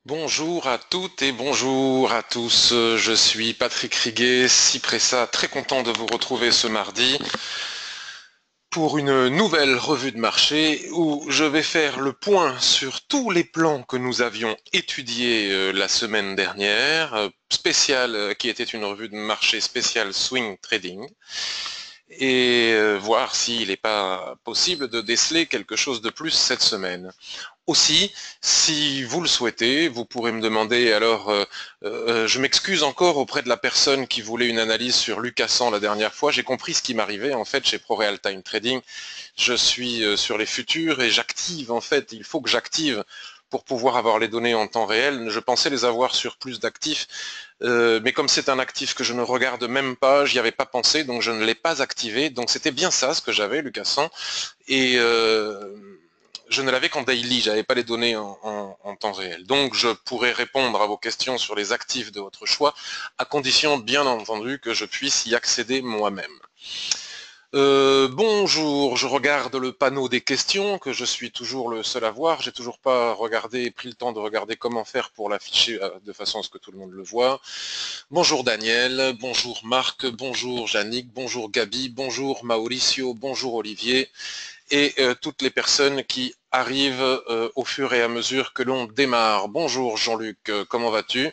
Bonjour à toutes et bonjour à tous. Je suis Patrick Riguet, Cypressa, très content de vous retrouver ce mardi pour une nouvelle revue de marché où je vais faire le point sur tous les plans que nous avions étudiés la semaine dernière, qui était une revue de marché spéciale Swing Trading, et voir s'il n'est pas possible de déceler quelque chose de plus cette semaine. Aussi, si vous le souhaitez, vous pourrez me demander, je m'excuse encore auprès de la personne qui voulait une analyse sur Lucassan la dernière fois, j'ai compris ce qui m'arrivait en fait chez ProReal Time Trading, je suis sur les futurs et j'active en fait, il faut que j'active pour pouvoir avoir les données en temps réel. Je pensais les avoir sur plus d'actifs, mais comme c'est un actif que je ne regarde même pas, j'y avais pas pensé, donc je ne l'ai pas activé. Donc c'était bien ça ce que j'avais, Lucassan, et je ne l'avais qu'en daily, j'avais pas les données en temps réel. Donc je pourrais répondre à vos questions sur les actifs de votre choix, à condition bien entendu que je puisse y accéder moi-même. Bonjour, je regarde le panneau des questions que je suis toujours le seul à voir. J'ai toujours pas regardé, pris le temps de regarder comment faire pour l'afficher de façon à ce que tout le monde le voit. Bonjour Daniel, bonjour Marc, bonjour Yannick, bonjour Gabi, bonjour Mauricio, bonjour Olivier et toutes les personnes qui arrivent au fur et à mesure que l'on démarre. Bonjour Jean-Luc, comment vas-tu?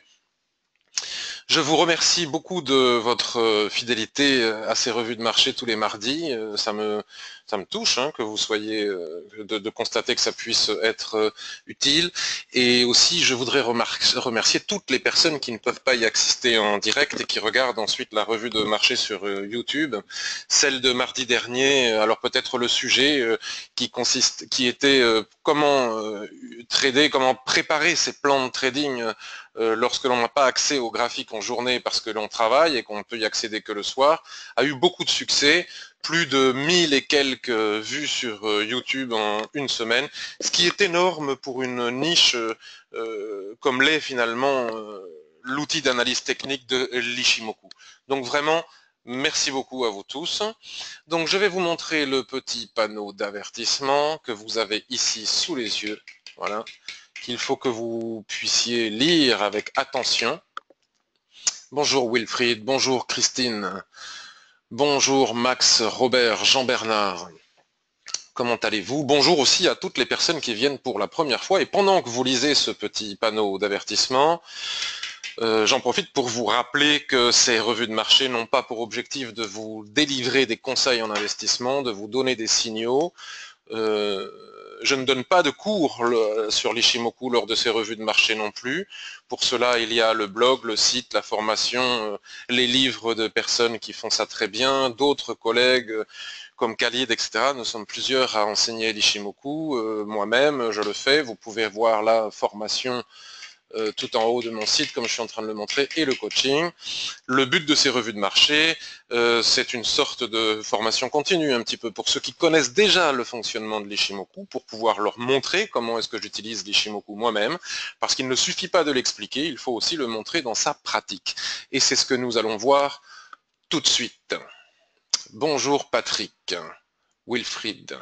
Je vous remercie beaucoup de votre fidélité à ces revues de marché tous les mardis. Ça me touche hein, que vous soyez, de constater que ça puisse être utile. Et aussi, je voudrais remercier toutes les personnes qui ne peuvent pas y assister en direct et qui regardent ensuite la revue de marché sur YouTube. Celle de mardi dernier, alors peut-être le sujet qui était comment trader, comment préparer ses plans de trading lorsque l'on n'a pas accès aux graphiques en journée parce que l'on travaille et qu'on ne peut y accéder que le soir, a eu beaucoup de succès, plus de 1000 et quelques vues sur YouTube en une semaine, ce qui est énorme pour une niche comme l'est finalement l'outil d'analyse technique de l'Ishimoku. Donc vraiment, merci beaucoup à vous tous. Donc je vais vous montrer le petit panneau d'avertissement que vous avez ici sous les yeux. Voilà, qu'il faut que vous puissiez lire avec attention. Bonjour Wilfried, bonjour Christine, bonjour Max, Robert, Jean-Bernard. Comment allez-vous? Bonjour aussi à toutes les personnes qui viennent pour la première fois. Et pendant que vous lisez ce petit panneau d'avertissement, j'en profite pour vous rappeler que ces revues de marché n'ont pas pour objectif de vous délivrer des conseils en investissement, de vous donner des signaux. Je ne donne pas de cours sur l'Ishimoku lors de ces revues de marché non plus. Pour cela, il y a le blog, le site, la formation, les livres de personnes qui font ça très bien, d'autres collègues comme Khalid, etc. Nous sommes plusieurs à enseigner l'Ishimoku. Moi-même, je le fais. Vous pouvez voir la formation tout en haut de mon site, comme je suis en train de le montrer, et le coaching. Le but de ces revues de marché, c'est une sorte de formation continue, un petit peu, pour ceux qui connaissent déjà le fonctionnement de l'Ishimoku, pour pouvoir leur montrer comment est-ce que j'utilise l'Ishimoku moi-même, parce qu'il ne suffit pas de l'expliquer, il faut aussi le montrer dans sa pratique. Et c'est ce que nous allons voir tout de suite. Bonjour Patrick, Wilfried.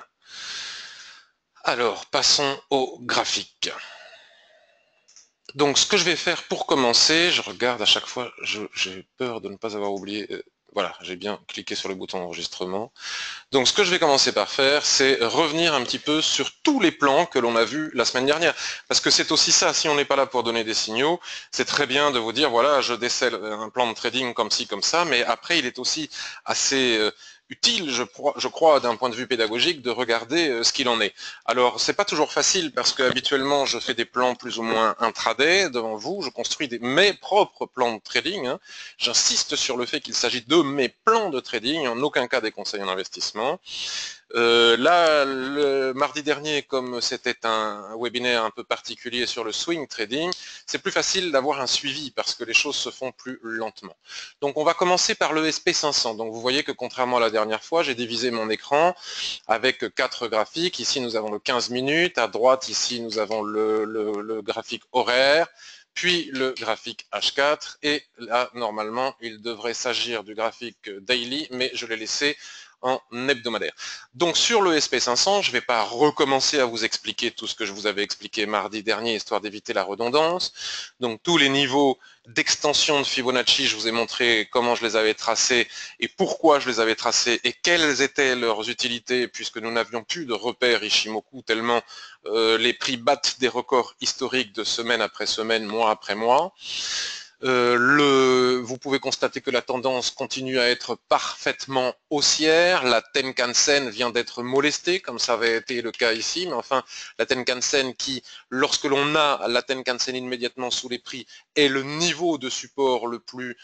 Alors, passons au graphique. Donc ce que je vais faire pour commencer, je regarde à chaque fois, j'ai peur de ne pas avoir oublié, voilà, j'ai bien cliqué sur le bouton enregistrement. Donc ce que je vais commencer par faire, c'est revenir un petit peu sur tous les plans que l'on a vus la semaine dernière. Parce que c'est aussi ça, si on n'est pas là pour donner des signaux, c'est très bien de vous dire, voilà, je décèle un plan de trading comme ci, comme ça, mais après il est aussi assez utile, je crois, d'un point de vue pédagogique, de regarder ce qu'il en est. Alors, c'est pas toujours facile parce que habituellement, je fais des plans plus ou moins intraday devant vous, je construis mes propres plans de trading. Hein. J'insiste sur le fait qu'il s'agit de mes plans de trading, en aucun cas des conseils en investissement. Là, le mardi dernier, comme c'était un webinaire un peu particulier sur le swing trading, c'est plus facile d'avoir un suivi parce que les choses se font plus lentement. Donc on va commencer par le SP500. Donc vous voyez que contrairement à la dernière fois, j'ai divisé mon écran avec 4 graphiques. Ici nous avons le 15 minutes, à droite ici nous avons le graphique horaire, puis le graphique H4, et là normalement il devrait s'agir du graphique daily, mais je l'ai laissé en hebdomadaire. Donc sur le SP500, je ne vais pas recommencer à vous expliquer tout ce que je vous avais expliqué mardi dernier, histoire d'éviter la redondance. Donc tous les niveaux d'extension de Fibonacci, je vous ai montré comment je les avais tracés et pourquoi je les avais tracés et quelles étaient leurs utilités, puisque nous n'avions plus de repères Ishimoku tellement les prix battent des records historiques de semaine après semaine, mois après mois. Vous pouvez constater que la tendance continue à être parfaitement haussière. La Tenkan-sen vient d'être molestée, comme ça avait été le cas ici, mais enfin, la Tenkan-sen qui, lorsque l'on a la Tenkan-sen immédiatement sous les prix, est le niveau de support le plus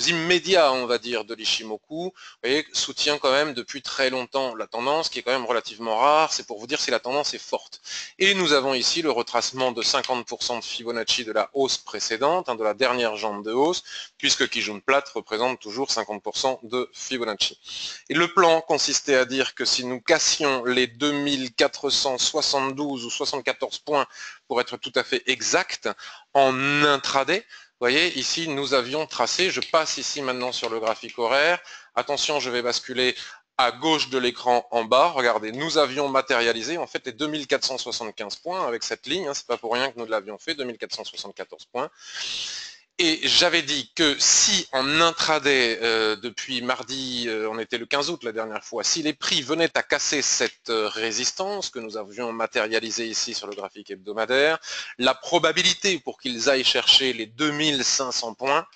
immédiat, on va dire, de l'Ishimoku, vous voyez, soutient quand même depuis très longtemps la tendance, qui est quand même relativement rare, c'est pour vous dire si la tendance est forte. Et nous avons ici le retracement de 50% de Fibonacci de la hausse précédente, de la dernière jambe de hausse, puisque Kijun Plat représente toujours 50% de Fibonacci. Et le plan consistait à dire que si nous cassions les 2472 ou 74 points, pour être tout à fait exact, en intraday, vous voyez, ici, nous avions tracé, je passe ici maintenant sur le graphique horaire, attention, je vais basculer à gauche de l'écran en bas, regardez, nous avions matérialisé en fait les 2475 points avec cette ligne, c'est pas pour rien que nous l'avions fait, 2474 points. Et j'avais dit que si en intraday, depuis mardi, on était le 15 août la dernière fois, si les prix venaient à casser cette résistance que nous avions matérialisée ici sur le graphique hebdomadaire, la probabilité pour qu'ils aillent chercher les 2500 points,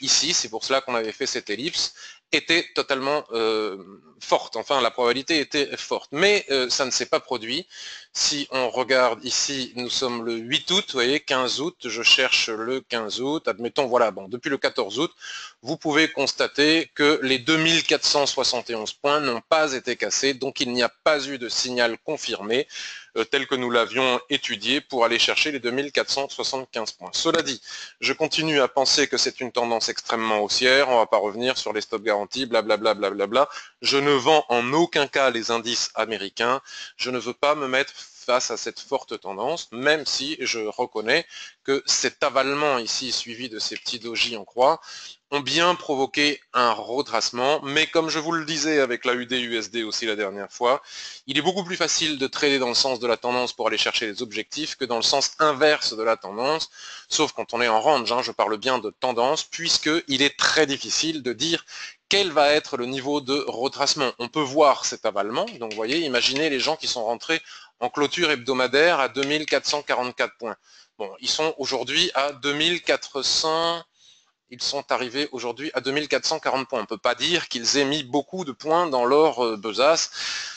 ici, c'est pour cela qu'on avait fait cette ellipse, était totalement forte, enfin la probabilité était forte, mais ça ne s'est pas produit. Si on regarde ici, nous sommes le 8 août, vous voyez, 15 août, je cherche le 15 août, admettons, voilà, bon, depuis le 14 août, vous pouvez constater que les 2471 points n'ont pas été cassés, donc il n'y a pas eu de signal confirmé, tel que nous l'avions étudié pour aller chercher les 2475 points. Cela dit, je continue à penser que c'est une tendance extrêmement haussière, on ne va pas revenir sur les stop garantis, blablabla, blablabla. Je ne vends en aucun cas les indices américains, je ne veux pas me mettre face à cette forte tendance, même si je reconnais que cet avalement ici, suivi de ces petits dojis en croix, ont bien provoqué un retracement, mais comme je vous le disais avec la UD-USD aussi la dernière fois, il est beaucoup plus facile de trader dans le sens de la tendance pour aller chercher les objectifs que dans le sens inverse de la tendance, sauf quand on est en range, je parle bien de tendance, puisqu'il est très difficile de dire quel va être le niveau de retracement. On peut voir cet avalement, donc vous voyez, imaginez les gens qui sont rentrés en clôture hebdomadaire à 2444 points. Bon, ils sont aujourd'hui à 2400... Ils sont arrivés aujourd'hui à 2440 points. On ne peut pas dire qu'ils aient mis beaucoup de points dans leur besace.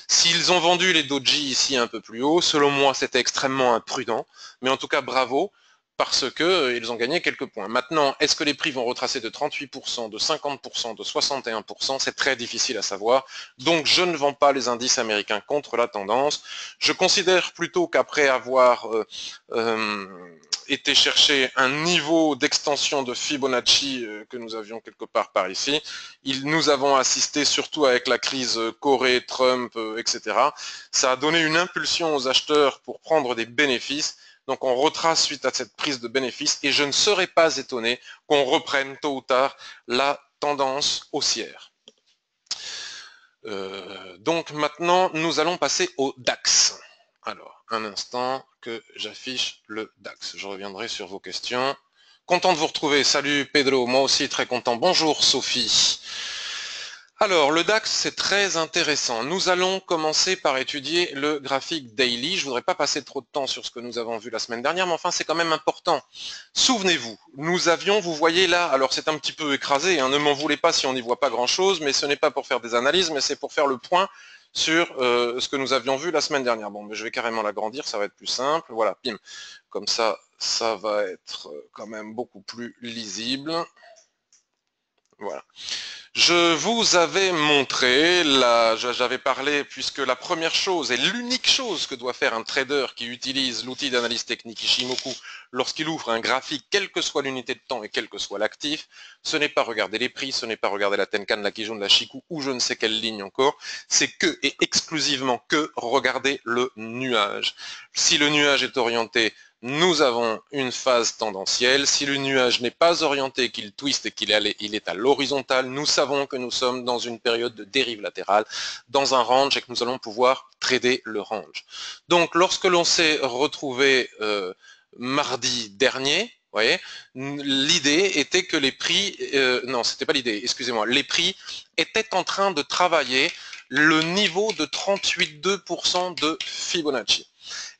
S'ils ont vendu les doji ici un peu plus haut, selon moi c'était extrêmement imprudent, mais en tout cas bravo, parce qu'ils ont gagné quelques points. Maintenant, est-ce que les prix vont retracer de 38%, de 50%, de 61%? C'est très difficile à savoir. Donc je ne vends pas les indices américains contre la tendance. Je considère plutôt qu'après avoir été chercher un niveau d'extension de Fibonacci que nous avions quelque part par ici, nous avons assisté surtout avec la crise Corée, Trump, etc. Ça a donné une impulsion aux acheteurs pour prendre des bénéfices. Donc on retrace suite à cette prise de bénéfices et je ne serais pas étonné qu'on reprenne tôt ou tard la tendance haussière. Donc maintenant, nous allons passer au DAX. Alors, un instant que j'affiche le DAX. Je reviendrai sur vos questions. Content de vous retrouver. Salut Pedro, moi aussi très content. Bonjour Sophie. Alors, le DAX, c'est très intéressant. Nous allons commencer par étudier le graphique daily. Je ne voudrais pas passer trop de temps sur ce que nous avons vu la semaine dernière, mais enfin, c'est quand même important. Souvenez-vous, nous avions, vous voyez là, alors c'est un petit peu écrasé, ne m'en voulez pas si on n'y voit pas grand-chose, mais ce n'est pas pour faire des analyses, mais c'est pour faire le point sur ce que nous avions vu la semaine dernière. Bon, mais je vais carrément l'agrandir, ça va être plus simple. Voilà, pim. Comme ça va être quand même beaucoup plus lisible. Voilà. Je vous avais montré, j'avais parlé, puisque la première chose et l'unique chose que doit faire un trader qui utilise l'outil d'analyse technique Ishimoku lorsqu'il ouvre un graphique, quelle que soit l'unité de temps et quel que soit l'actif, ce n'est pas regarder les prix, ce n'est pas regarder la Tenkan, la Kijun, la Shikou ou je ne sais quelle ligne encore, c'est que et exclusivement que regarder le nuage. Si le nuage est orienté nous avons une phase tendancielle. Si le nuage n'est pas orienté, qu'il twiste et qu'il est à l'horizontale, nous savons que nous sommes dans une période de dérive latérale, dans un range et que nous allons pouvoir trader le range. Donc lorsque l'on s'est retrouvé mardi dernier, vous voyez, l'idée était que les prix, non, c'était pas l'idée, excusez-moi, les prix étaient en train de travailler le niveau de 38,2% de Fibonacci.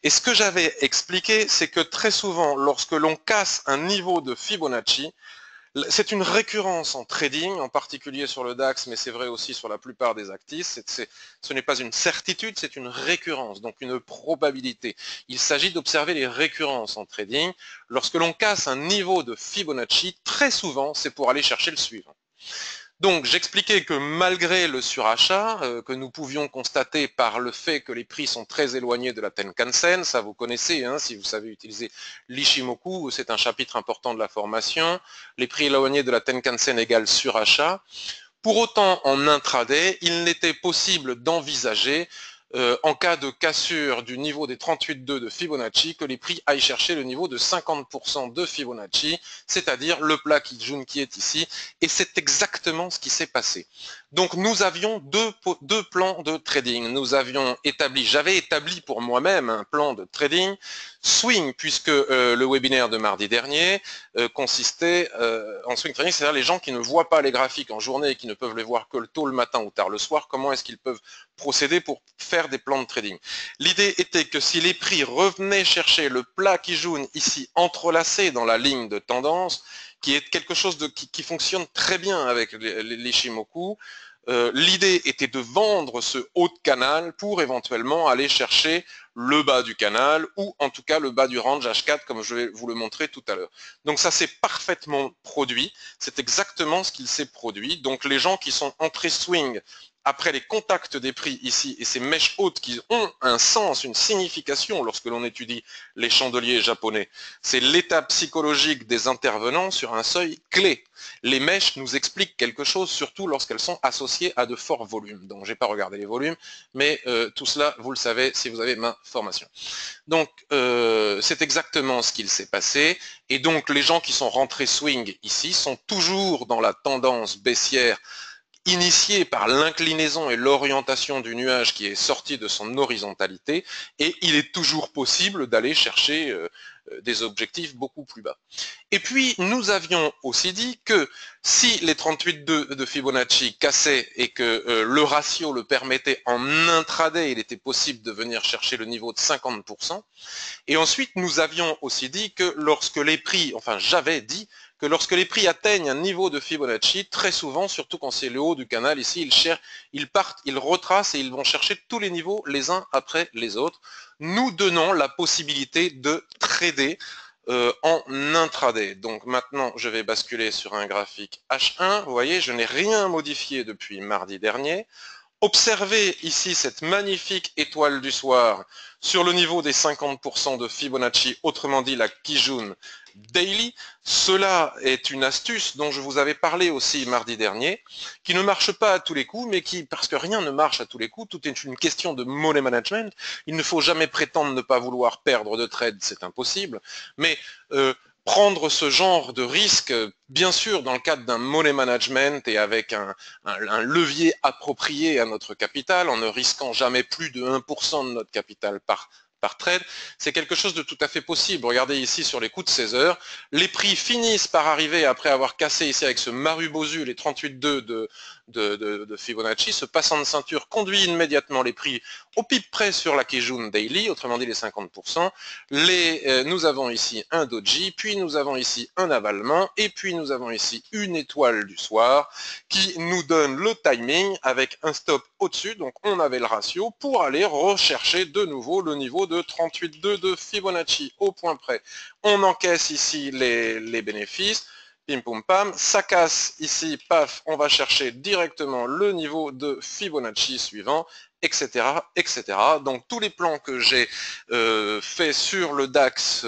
Et ce que j'avais expliqué, c'est que très souvent, lorsque l'on casse un niveau de Fibonacci, c'est une récurrence en trading, en particulier sur le DAX, mais c'est vrai aussi sur la plupart des actifs. Ce n'est pas une certitude, c'est une récurrence, donc une probabilité. Il s'agit d'observer les récurrences en trading. Lorsque l'on casse un niveau de Fibonacci, très souvent, c'est pour aller chercher le suivant. Donc j'expliquais que malgré le surachat que nous pouvions constater par le fait que les prix sont très éloignés de la Tenkan-sen, ça vous connaissez, hein, si vous savez utiliser l'Ishimoku, c'est un chapitre important de la formation, les prix éloignés de la Tenkan-sen égale surachat. Pour autant, en intraday, il n'était possible d'envisager en cas de cassure du niveau des 38,2 de Fibonacci, que les prix aillent chercher le niveau de 50% de Fibonacci, c'est-à-dire le plat Kijun qui est ici, et c'est exactement ce qui s'est passé. Donc nous avions deux plans de trading. J'avais établi pour moi-même un plan de trading swing, puisque le webinaire de mardi dernier consistait en swing trading, c'est-à-dire les gens qui ne voient pas les graphiques en journée et qui ne peuvent les voir que tôt le matin ou tard le soir, comment est-ce qu'ils peuvent procéder pour faire des plans de trading. L'idée était que si les prix revenaient chercher le plat Kijun ici entrelacé dans la ligne de tendance, qui est quelque chose qui fonctionne très bien avec l'Ishimoku, l'idée était de vendre ce haut de canal pour éventuellement aller chercher le bas du canal ou en tout cas le bas du range H4 comme je vais vous le montrer tout à l'heure. Donc ça s'est parfaitement produit, c'est exactement ce qu'il s'est produit. Donc les gens qui sont entrés swing après les contacts des prix ici et ces mèches hautes qui ont un sens, une signification lorsque l'on étudie les chandeliers japonais, c'est l'état psychologique des intervenants sur un seuil clé. Les mèches nous expliquent quelque chose, surtout lorsqu'elles sont associées à de forts volumes. Donc j'ai pas regardé les volumes, mais tout cela vous le savez si vous avez ma formation. Donc c'est exactement ce qu'il s'est passé, et donc les gens qui sont rentrés swing ici sont toujours dans la tendance baissière initié par l'inclinaison et l'orientation du nuage qui est sorti de son horizontalité, et il est toujours possible d'aller chercher des objectifs beaucoup plus bas. Et puis, nous avions aussi dit que si les 38,2 de Fibonacci cassaient et que le ratio le permettait en intraday, il était possible de venir chercher le niveau de 50%. Et ensuite, nous avions aussi dit que lorsque les prix, enfin j'avais dit, que lorsque les prix atteignent un niveau de Fibonacci, très souvent, surtout quand c'est le haut du canal, ici, ils retracent et ils vont chercher tous les niveaux les uns après les autres, nous donnant la possibilité de trader en intraday. Donc maintenant, je vais basculer sur un graphique H1. Vous voyez, je n'ai rien modifié depuis mardi dernier. Observez ici cette magnifique étoile du soir sur le niveau des 50% de Fibonacci, autrement dit la Kijun Daily. Cela est une astuce dont je vous avais parlé aussi mardi dernier, qui ne marche pas à tous les coups, mais parce que rien ne marche à tous les coups, tout est une question de money management. Il ne faut jamais prétendre ne pas vouloir perdre de trade, c'est impossible, mais prendre ce genre de risque, bien sûr dans le cadre d'un money management et avec un levier approprié à notre capital, en ne risquant jamais plus de 1% de notre capital par trade, c'est quelque chose de tout à fait possible. Regardez ici sur les coups de 16 heures, les prix finissent par arriver, après avoir cassé ici avec ce Marubozu, les 38,2 de Fibonacci, ce passant de ceinture conduit immédiatement les prix au pipe près sur la Kijun Daily, autrement dit les 50%. Nous avons ici un doji, puis nous avons ici un avalement, et puis nous avons ici une étoile du soir qui nous donne le timing avec un stop au-dessus, donc on avait le ratio pour aller rechercher de nouveau le niveau de 38,2 de Fibonacci au point près. On encaisse ici les bénéfices, pim poum pam, ça casse ici, paf, on va chercher directement le niveau de Fibonacci suivant, etc., etc. Donc tous les plans que j'ai fait sur le DAX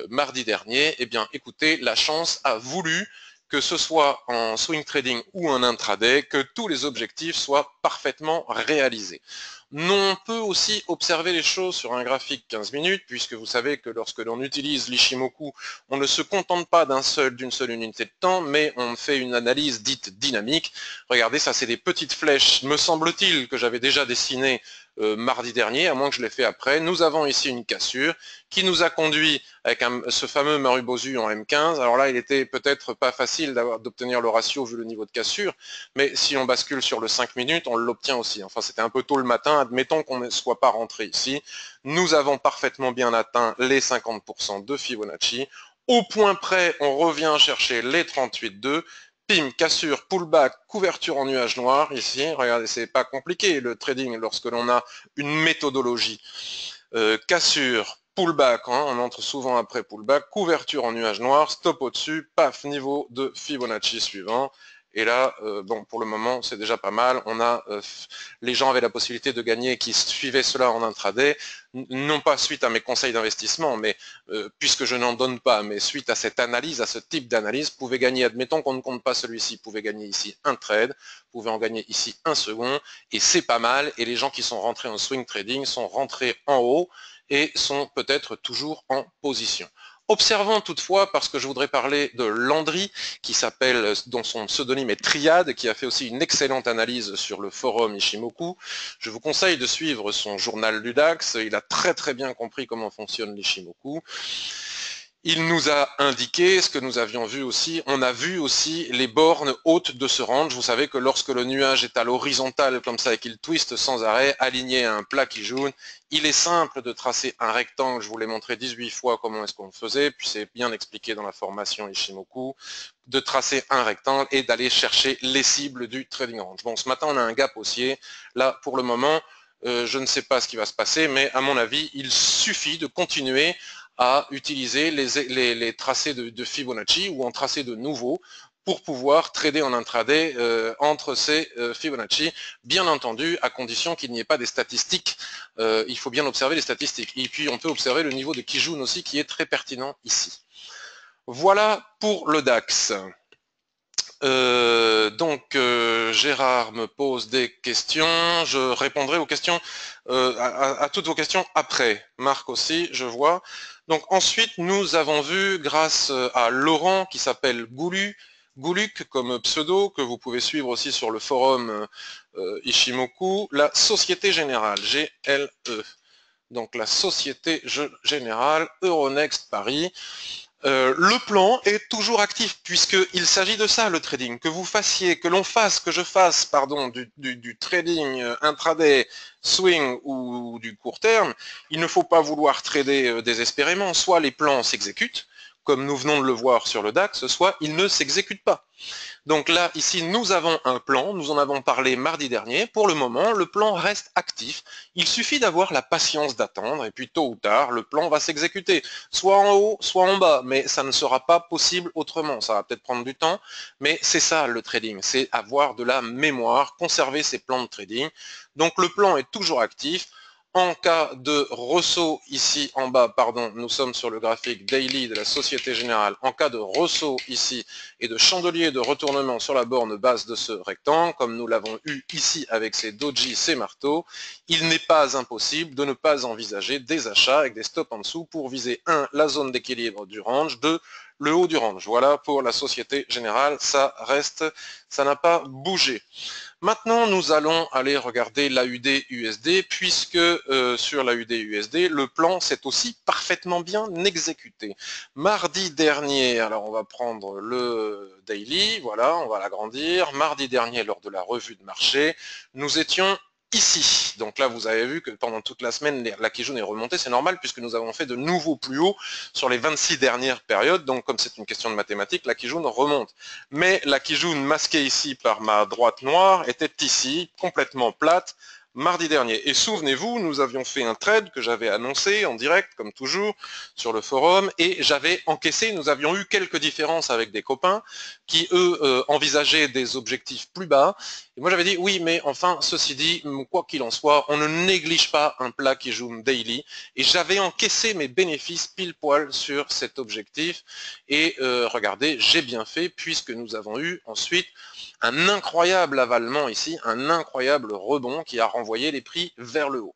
mardi dernier, eh bien écoutez, la chance a voulu que ce soit en swing trading ou en intraday, que tous les objectifs soient parfaitement réalisés. Non, on peut aussi observer les choses sur un graphique 15 minutes, puisque vous savez que lorsque l'on utilise l'Ishimoku, on ne se contente pas d'une seule unité de temps, mais on fait une analyse dite dynamique. Regardez, ça c'est des petites flèches, me semble-t-il, que j'avais déjà dessinées mardi dernier, à moins que je l'ai fait après. Nous avons ici une cassure qui nous a conduit avec ce fameux Marubozu en M15. Alors là, il était peut-être pas facile d'obtenir le ratio vu le niveau de cassure, mais si on bascule sur le 5 minutes, on l'obtient aussi. Enfin, c'était un peu tôt le matin, admettons qu'on ne soit pas rentré ici. Nous avons parfaitement bien atteint les 50% de Fibonacci. Au point près, on revient chercher les 38,2. Pim, cassure, pullback, couverture en nuage noir, ici, regardez, c'est pas compliqué le trading lorsque l'on a une méthodologie. Cassure, pullback, hein, on entre souvent après pullback, couverture en nuage noir, stop au-dessus, paf, niveau de Fibonacci suivant. Et là, bon, pour le moment, c'est déjà pas mal. On a, les gens avaient la possibilité de gagner qui suivaient cela en intraday, non pas suite à mes conseils d'investissement, mais puisque je n'en donne pas, mais suite à cette analyse, à ce type d'analyse, vous pouvez gagner, admettons qu'on ne compte pas celui-ci, vous pouvez gagner ici un trade, vous pouvez en gagner ici un second, et c'est pas mal. Et les gens qui sont rentrés en swing trading sont rentrés en haut et sont peut-être toujours en position. Observons toutefois, parce que je voudrais parler de Landry, qui s'appelle, dont son pseudonyme est Triade, qui a fait aussi une excellente analyse sur le forum Ishimoku. Je vous conseille de suivre son journal du DAX, il a très bien compris comment fonctionne l'Ishimoku. Il nous a indiqué ce que nous avions vu aussi, on a vu aussi les bornes hautes de ce range. Vous savez que lorsque le nuage est à l'horizontale comme ça et qu'il twiste sans arrêt, aligné à un plat qui jaune, il est simple de tracer un rectangle. Je vous l'ai montré 18 fois comment est-ce qu'on le faisait, puis c'est bien expliqué dans la formation Ishimoku, de tracer un rectangle et d'aller chercher les cibles du trading range. Bon, ce matin on a un gap haussier. Là, pour le moment, je ne sais pas ce qui va se passer, mais à mon avis, il suffit de continuer à utiliser les tracés de Fibonacci ou en tracé de nouveau pour pouvoir trader en intraday entre ces Fibonacci, bien entendu à condition qu'il n'y ait pas des statistiques, il faut bien observer les statistiques. Et puis on peut observer le niveau de Kijun aussi qui est très pertinent ici. Voilà pour le DAX. Gérard me pose des questions, je répondrai aux questions, à toutes vos questions après. Marc aussi, je vois. Donc ensuite, nous avons vu, grâce à Laurent, qui s'appelle Gouluk comme pseudo, que vous pouvez suivre aussi sur le forum Ishimoku, la Société Générale, GLE. Donc la Société Générale Euronext Paris. Le plan est toujours actif, puisqu'il s'agit de ça, le trading. Que vous fassiez, que je fasse, pardon, du trading intraday, swing ou du court terme, il ne faut pas vouloir trader désespérément. Soit les plans s'exécutent, comme nous venons de le voir sur le DAX, soit ils ne s'exécutent pas. Donc là, ici, nous avons un plan, nous en avons parlé mardi dernier. Pour le moment, le plan reste actif. Il suffit d'avoir la patience d'attendre, et puis tôt ou tard, le plan va s'exécuter, soit en haut, soit en bas, mais ça ne sera pas possible autrement. Ça va peut-être prendre du temps, mais c'est ça le trading, c'est avoir de la mémoire, conserver ses plans de trading. Donc le plan est toujours actif. En cas de ressaut, ici en bas, pardon, nous sommes sur le graphique daily de la Société Générale, en cas de ressaut ici et de chandelier de retournement sur la borne basse de ce rectangle, comme nous l'avons eu ici avec ces doji, ces marteaux, il n'est pas impossible de ne pas envisager des achats avec des stops en dessous pour viser 1. La zone d'équilibre du range, 2. Le haut du range. Voilà pour la Société Générale, ça reste, ça n'a pas bougé. Maintenant, nous allons aller regarder l'AUD-USD, puisque sur l'AUD-USD, le plan s'est aussi parfaitement bien exécuté. Mardi dernier, alors on va prendre le daily, voilà, on va l'agrandir. Mardi dernier, lors de la revue de marché, nous étions ici. Donc là, vous avez vu que pendant toute la semaine, la Kijun est remontée, c'est normal puisque nous avons fait de nouveaux plus hauts sur les 26 dernières périodes. Donc comme c'est une question de mathématiques, la Kijun remonte. Mais la Kijun masquée ici par ma droite noire était ici, complètement plate, mardi dernier. Et souvenez-vous, nous avions fait un trade que j'avais annoncé en direct, comme toujours, sur le forum, et j'avais encaissé, nous avions eu quelques différences avec des copains qui, eux, envisageaient des objectifs plus bas. Et moi, j'avais dit, oui, mais enfin, ceci dit, quoi qu'il en soit, on ne néglige pas un plat qui joue daily. Et j'avais encaissé mes bénéfices pile poil sur cet objectif. Et regardez, j'ai bien fait, puisque nous avons eu ensuite un incroyable avalement ici, un incroyable rebond qui a renvoyé renvoyer les prix vers le haut.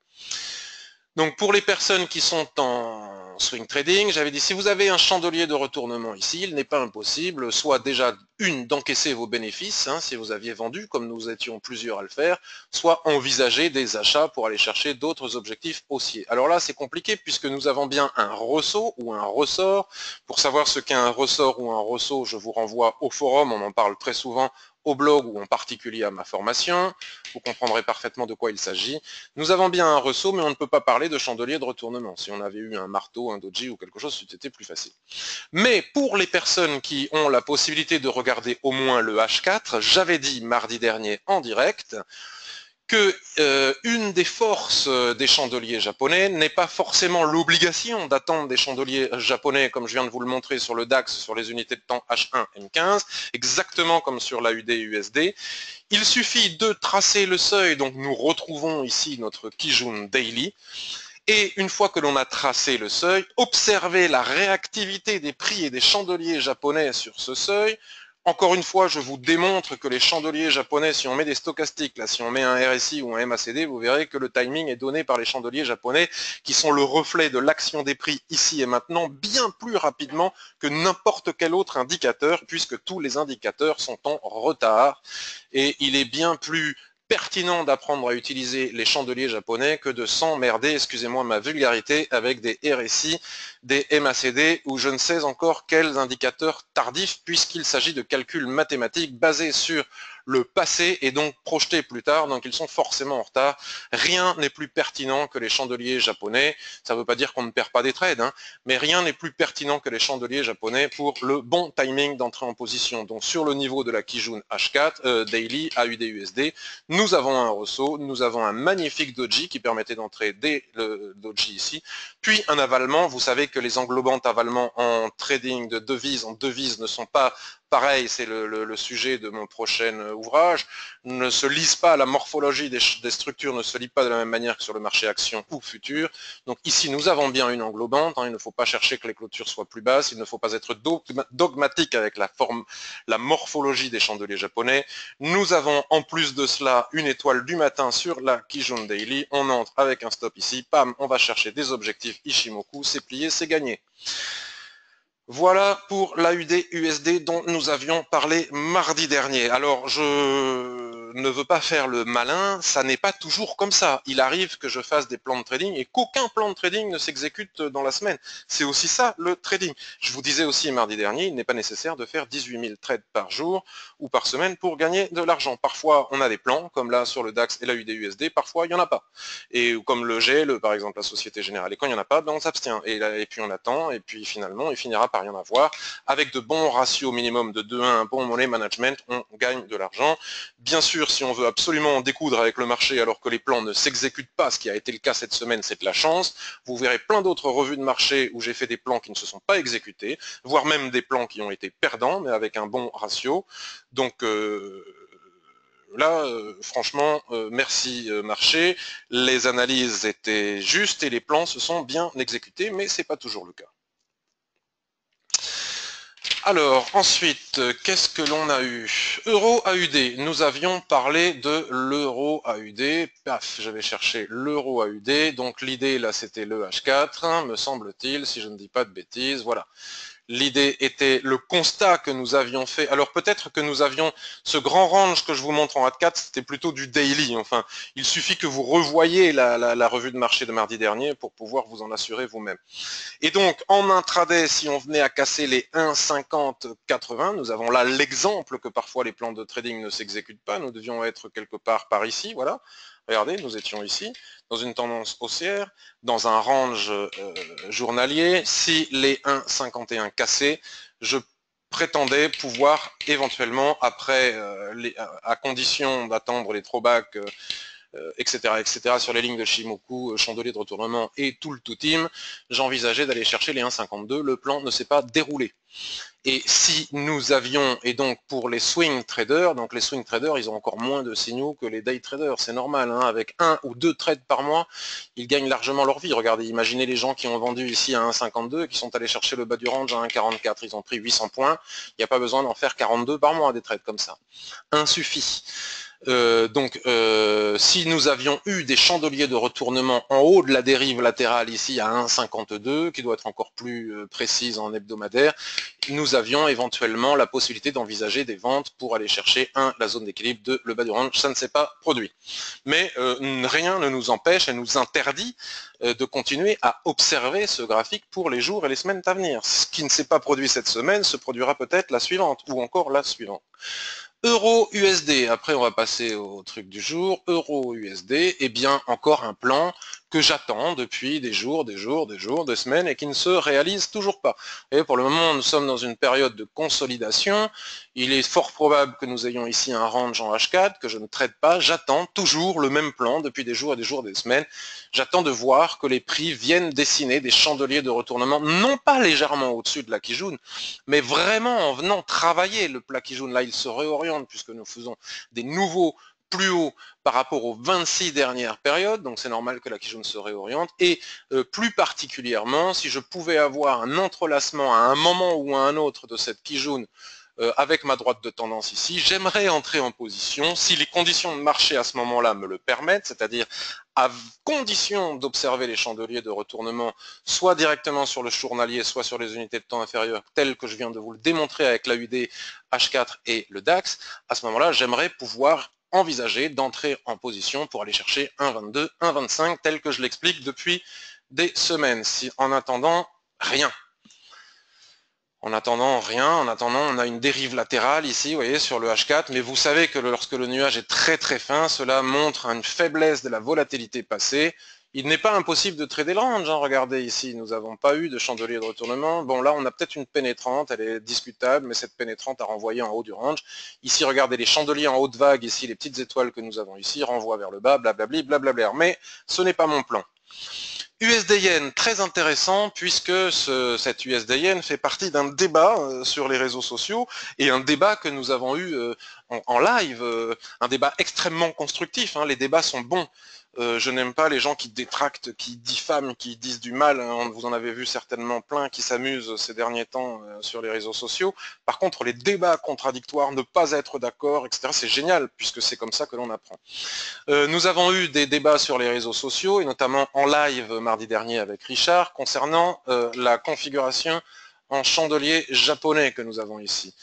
Donc pour les personnes qui sont en swing trading, j'avais dit si vous avez un chandelier de retournement ici, il n'est pas impossible, soit déjà d'encaisser vos bénéfices, hein, si vous aviez vendu, comme nous étions plusieurs à le faire, soit envisager des achats pour aller chercher d'autres objectifs haussiers. Alors là c'est compliqué puisque nous avons bien un ressaut ou un ressort. Pour savoir ce qu'est un ressort ou un ressaut, je vous renvoie au forum, on en parle très souvent, au blog ou en particulier à ma formation, vous comprendrez parfaitement de quoi il s'agit. Nous avons bien un ressaut, mais on ne peut pas parler de chandelier de retournement. Si on avait eu un marteau, un doji ou quelque chose, c'était plus facile. Mais pour les personnes qui ont la possibilité de regarder au moins le H4, j'avais dit mardi dernier en direct que une des forces des chandeliers japonais n'est pas forcément l'obligation d'attendre des chandeliers japonais, comme je viens de vous le montrer sur le DAX, sur les unités de temps H1, M15, exactement comme sur l'AUD USD. Il suffit de tracer le seuil, donc nous retrouvons ici notre Kijun Daily, et une fois que l'on a tracé le seuil, observer la réactivité des prix et des chandeliers japonais sur ce seuil. Encore une fois, je vous démontre que les chandeliers japonais, si on met des stochastiques, là, si on met un RSI ou un MACD, vous verrez que le timing est donné par les chandeliers japonais qui sont le reflet de l'action des prix ici et maintenant bien plus rapidement que n'importe quel autre indicateur puisque tous les indicateurs sont en retard et il est bien plus pertinent d'apprendre à utiliser les chandeliers japonais que de s'emmerder, excusez-moi ma vulgarité, avec des RSI, des MACD ou je ne sais encore quels indicateurs tardifs puisqu'il s'agit de calculs mathématiques basés sur le passé et donc projetés plus tard, donc ils sont forcément en retard. Rien n'est plus pertinent que les chandeliers japonais, ça ne veut pas dire qu'on ne perd pas des trades, hein, mais rien n'est plus pertinent que les chandeliers japonais pour le bon timing d'entrée en position. Donc sur le niveau de la Kijun H4, Daily, AUD, USD, nous avons un ressaut, nous avons un magnifique doji qui permettait d'entrer dès le doji ici, puis un avalement. Vous savez que les englobantes avalements en trading de devises en devises ne sont pas pareil, c'est le sujet de mon prochain ouvrage, ne se lisent pas, la morphologie des structures ne se lit pas de la même manière que sur le marché action ou futur. Donc ici, nous avons bien une englobante, hein, il ne faut pas chercher que les clôtures soient plus basses, il ne faut pas être dogmatique avec la morphologie des chandeliers japonais. Nous avons en plus de cela une étoile du matin sur la Kijun Daily, on entre avec un stop ici, pam, on va chercher des objectifs Ishimoku, c'est plié, c'est gagné. Voilà pour l'AUD USD dont nous avions parlé mardi dernier. Alors, je ne veux pas faire le malin, ça n'est pas toujours comme ça. Il arrive que je fasse des plans de trading et qu'aucun plan de trading ne s'exécute dans la semaine. C'est aussi ça, le trading. Je vous disais aussi mardi dernier, il n'est pas nécessaire de faire 18 000 trades par jour ou par semaine pour gagner de l'argent. Parfois, on a des plans, comme là sur le DAX et l'AUD USD, parfois, il n'y en a pas. Et comme le GL, par exemple, la Société Générale. Et quand il n'y en a pas, ben, on s'abstient. Et puis on attend, et puis finalement, il finira par rien à voir. Avec de bons ratios minimum de 2 à 1, un bon money management, on gagne de l'argent. Bien sûr, si on veut absolument en découdre avec le marché alors que les plans ne s'exécutent pas, ce qui a été le cas cette semaine, c'est de la chance. Vous verrez plein d'autres revues de marché où j'ai fait des plans qui ne se sont pas exécutés, voire même des plans qui ont été perdants, mais avec un bon ratio. Donc là, franchement, merci marché. Les analyses étaient justes et les plans se sont bien exécutés, mais ce n'est pas toujours le cas. Alors, ensuite, qu'est-ce que l'on a eu? Euro AUD, nous avions parlé de l'euro AUD, paf, j'avais cherché l'euro AUD, donc l'idée là c'était le H4, hein, me semble-t-il, si je ne dis pas de bêtises, voilà. L'idée était le constat que nous avions fait. Alors peut-être que nous avions ce grand range que je vous montre en A4, c'était plutôt du daily. Enfin, il suffit que vous revoyiez la revue de marché de mardi dernier pour pouvoir vous en assurer vous-même. Et donc, en intraday, si on venait à casser les 1,50-80, nous avons là l'exemple que parfois les plans de trading ne s'exécutent pas. Nous devions être quelque part par ici, voilà. Regardez, nous étions ici, dans une tendance haussière, dans un range journalier. Si les 1,51 cassés, je prétendais pouvoir éventuellement, après, à condition d'attendre les throwbacks, etc., etc., sur les lignes de Shimoku, chandelier de retournement et tout le tout team, j'envisageais d'aller chercher les 1,52. Le plan ne s'est pas déroulé. Et si nous avions, et donc pour les swing traders, donc les swing traders, ils ont encore moins de signaux que les day traders, c'est normal, hein, avec 1 ou 2 trades par mois, ils gagnent largement leur vie. Regardez, imaginez les gens qui ont vendu ici à 1,52 et qui sont allés chercher le bas du range à 1,44, ils ont pris 800 points, il n'y a pas besoin d'en faire 42 par mois des trades comme ça. Un suffit. Si nous avions eu des chandeliers de retournement en haut de la dérive latérale ici à 1,52, qui doit être encore plus précise en hebdomadaire, nous avions éventuellement la possibilité d'envisager des ventes pour aller chercher la zone d'équilibre, le bas du range. Ça ne s'est pas produit. Mais rien ne nous empêche et nous interdit de continuer à observer ce graphique pour les jours et les semaines à venir. Ce qui ne s'est pas produit cette semaine se produira peut-être la suivante ou encore la suivante. Euro-USD, après on va passer au truc du jour, Euro-USD, eh bien encore un plan que j'attends depuis des jours, des semaines et qui ne se réalise toujours pas. Et pour le moment, nous sommes dans une période de consolidation. Il est fort probable que nous ayons ici un range en H4 que je ne traite pas. J'attends toujours le même plan depuis des jours et des semaines. J'attends de voir que les prix viennent dessiner des chandeliers de retournement, non pas légèrement au-dessus de la Kijun, mais vraiment en venant travailler le plat Kijun. Là, il se réoriente puisque nous faisons des nouveaux plus haut par rapport aux 26 dernières périodes, donc c'est normal que la Kijun se réoriente, et plus particulièrement, si je pouvais avoir un entrelacement à un moment ou à un autre de cette Kijun avec ma droite de tendance ici, j'aimerais entrer en position, si les conditions de marché à ce moment-là me le permettent, c'est-à-dire à condition d'observer les chandeliers de retournement, soit directement sur le journalier, soit sur les unités de temps inférieures, telles que je viens de vous le démontrer avec l'AUD, H4 et le DAX, à ce moment-là, j'aimerais pouvoir envisager d'entrer en position pour aller chercher 1,22, 1,25, tel que je l'explique depuis des semaines. Si, en attendant, rien. En attendant, on a une dérive latérale ici, vous voyez, sur le H4, mais vous savez que lorsque le nuage est très très fin, cela montre une faiblesse de la volatilité passée. Il n'est pas impossible de trader le range, hein. Regardez ici, nous n'avons pas eu de chandelier de retournement. Bon, là, on a peut-être une pénétrante, elle est discutable, mais cette pénétrante a renvoyé en haut du range. Ici, regardez les chandeliers en haute vague, ici, les petites étoiles que nous avons ici, renvoient vers le bas, blablabli, blablabla. Mais ce n'est pas mon plan. USD-Yen, très intéressant puisque cette USD-Yen fait partie d'un débat sur les réseaux sociaux et un débat que nous avons eu en live, un débat extrêmement constructif, hein. Les débats sont bons. Je n'aime pas les gens qui détractent, qui diffament, qui disent du mal, hein. Vous en avez vu certainement plein qui s'amusent ces derniers temps sur les réseaux sociaux. Par contre, les débats contradictoires, ne pas être d'accord, etc., c'est génial puisque c'est comme ça que l'on apprend. Nous avons eu des débats sur les réseaux sociaux, et notamment en live mardi dernier avec Richard, concernant la configuration en chandelier japonais que nous avons ici.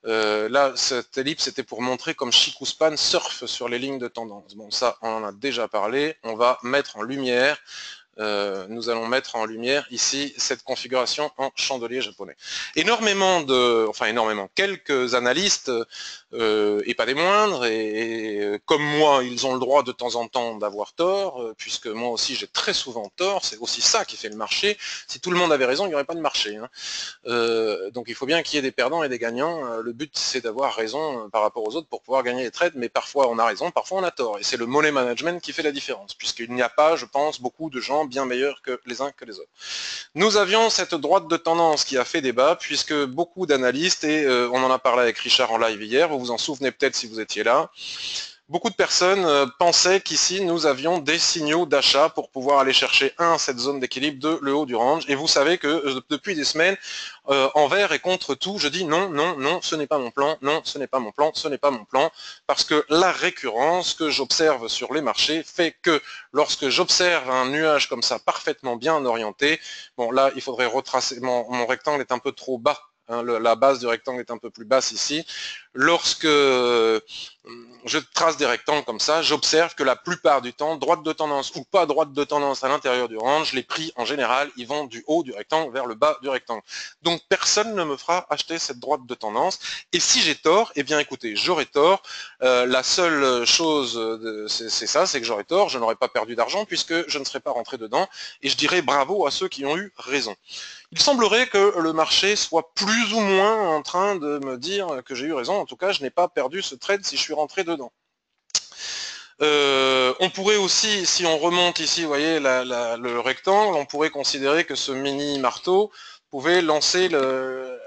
Là, cette ellipse était pour montrer comme Shikuspan surfe sur les lignes de tendance. Bon, ça, on en a déjà parlé. On va mettre en lumière, nous allons mettre en lumière ici cette configuration en chandelier japonais. Quelques analystes, et pas des moindres, et comme moi, ils ont le droit de temps en temps d'avoir tort, puisque moi aussi j'ai très souvent tort, c'est aussi ça qui fait le marché. Si tout le monde avait raison, il n'y aurait pas de marché, hein. Donc il faut bien qu'il y ait des perdants et des gagnants. Le but c'est d'avoir raison par rapport aux autres pour pouvoir gagner les trades, mais parfois on a raison, parfois on a tort. Et c'est le money management qui fait la différence, puisqu'il n'y a pas, je pense, beaucoup de gens bien meilleurs que les uns que les autres. Nous avions cette droite de tendance qui a fait débat, puisque beaucoup d'analystes, et on en a parlé avec Richard en live hier, vous vous en souvenez peut-être si vous étiez là, beaucoup de personnes pensaient qu'ici nous avions des signaux d'achat pour pouvoir aller chercher cette zone d'équilibre, le haut du range, et vous savez que depuis des semaines, envers et contre tout, je dis non, non, non, ce n'est pas mon plan, non, ce n'est pas mon plan, ce n'est pas mon plan, parce que la récurrence que j'observe sur les marchés fait que lorsque j'observe un nuage comme ça parfaitement bien orienté, bon là il faudrait retracer, mon rectangle est un peu trop bas, hein, la base du rectangle est un peu plus basse ici. Lorsque je trace des rectangles comme ça, j'observe que la plupart du temps, droite de tendance ou pas droite de tendance à l'intérieur du range, les prix en général, ils vont du haut du rectangle vers le bas du rectangle. Donc personne ne me fera acheter cette droite de tendance. Et si j'ai tort, eh bien écoutez, j'aurai tort. La seule chose, c'est ça, c'est que j'aurai tort, je n'aurai pas perdu d'argent puisque je ne serai pas rentré dedans. Et je dirais bravo à ceux qui ont eu raison. Il semblerait que le marché soit plus ou moins en train de me dire que j'ai eu raison. En tout cas, je n'ai pas perdu ce trade si je suis rentré dedans. On pourrait aussi, si on remonte ici, vous voyez, le rectangle, on pourrait considérer que ce mini marteau pouvait lancer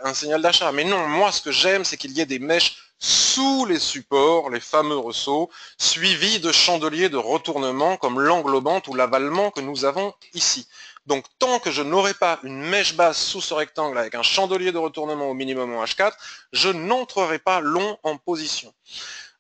un signal d'achat. Mais non, moi, ce que j'aime, c'est qu'il y ait des mèches sous les supports, les fameux ressauts, suivis de chandeliers de retournement comme l'englobante ou l'avalement que nous avons ici. Donc tant que je n'aurai pas une mèche basse sous ce rectangle avec un chandelier de retournement au minimum en H4, je n'entrerai pas long en position.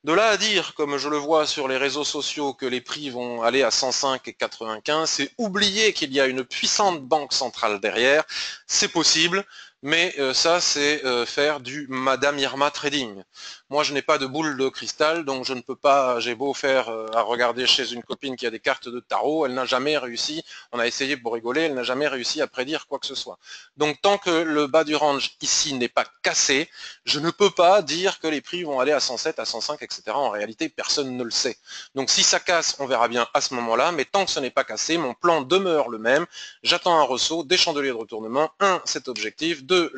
De là à dire, comme je le vois sur les réseaux sociaux, que les prix vont aller à 105 et 95, c'est oublier qu'il y a une puissante banque centrale derrière. C'est possible, mais ça c'est faire du Madame Irma Trading. Moi je n'ai pas de boule de cristal, donc je ne peux pas, j'ai beau faire à regarder chez une copine qui a des cartes de tarot, elle n'a jamais réussi, on a essayé pour rigoler, elle n'a jamais réussi à prédire quoi que ce soit. Donc tant que le bas du range ici n'est pas cassé, je ne peux pas dire que les prix vont aller à 107, à 105, etc. En réalité, personne ne le sait. Donc si ça casse, on verra bien à ce moment-là, mais tant que ce n'est pas cassé, mon plan demeure le même. J'attends un ressaut, des chandeliers de retournement, 1, cet objectif, 2,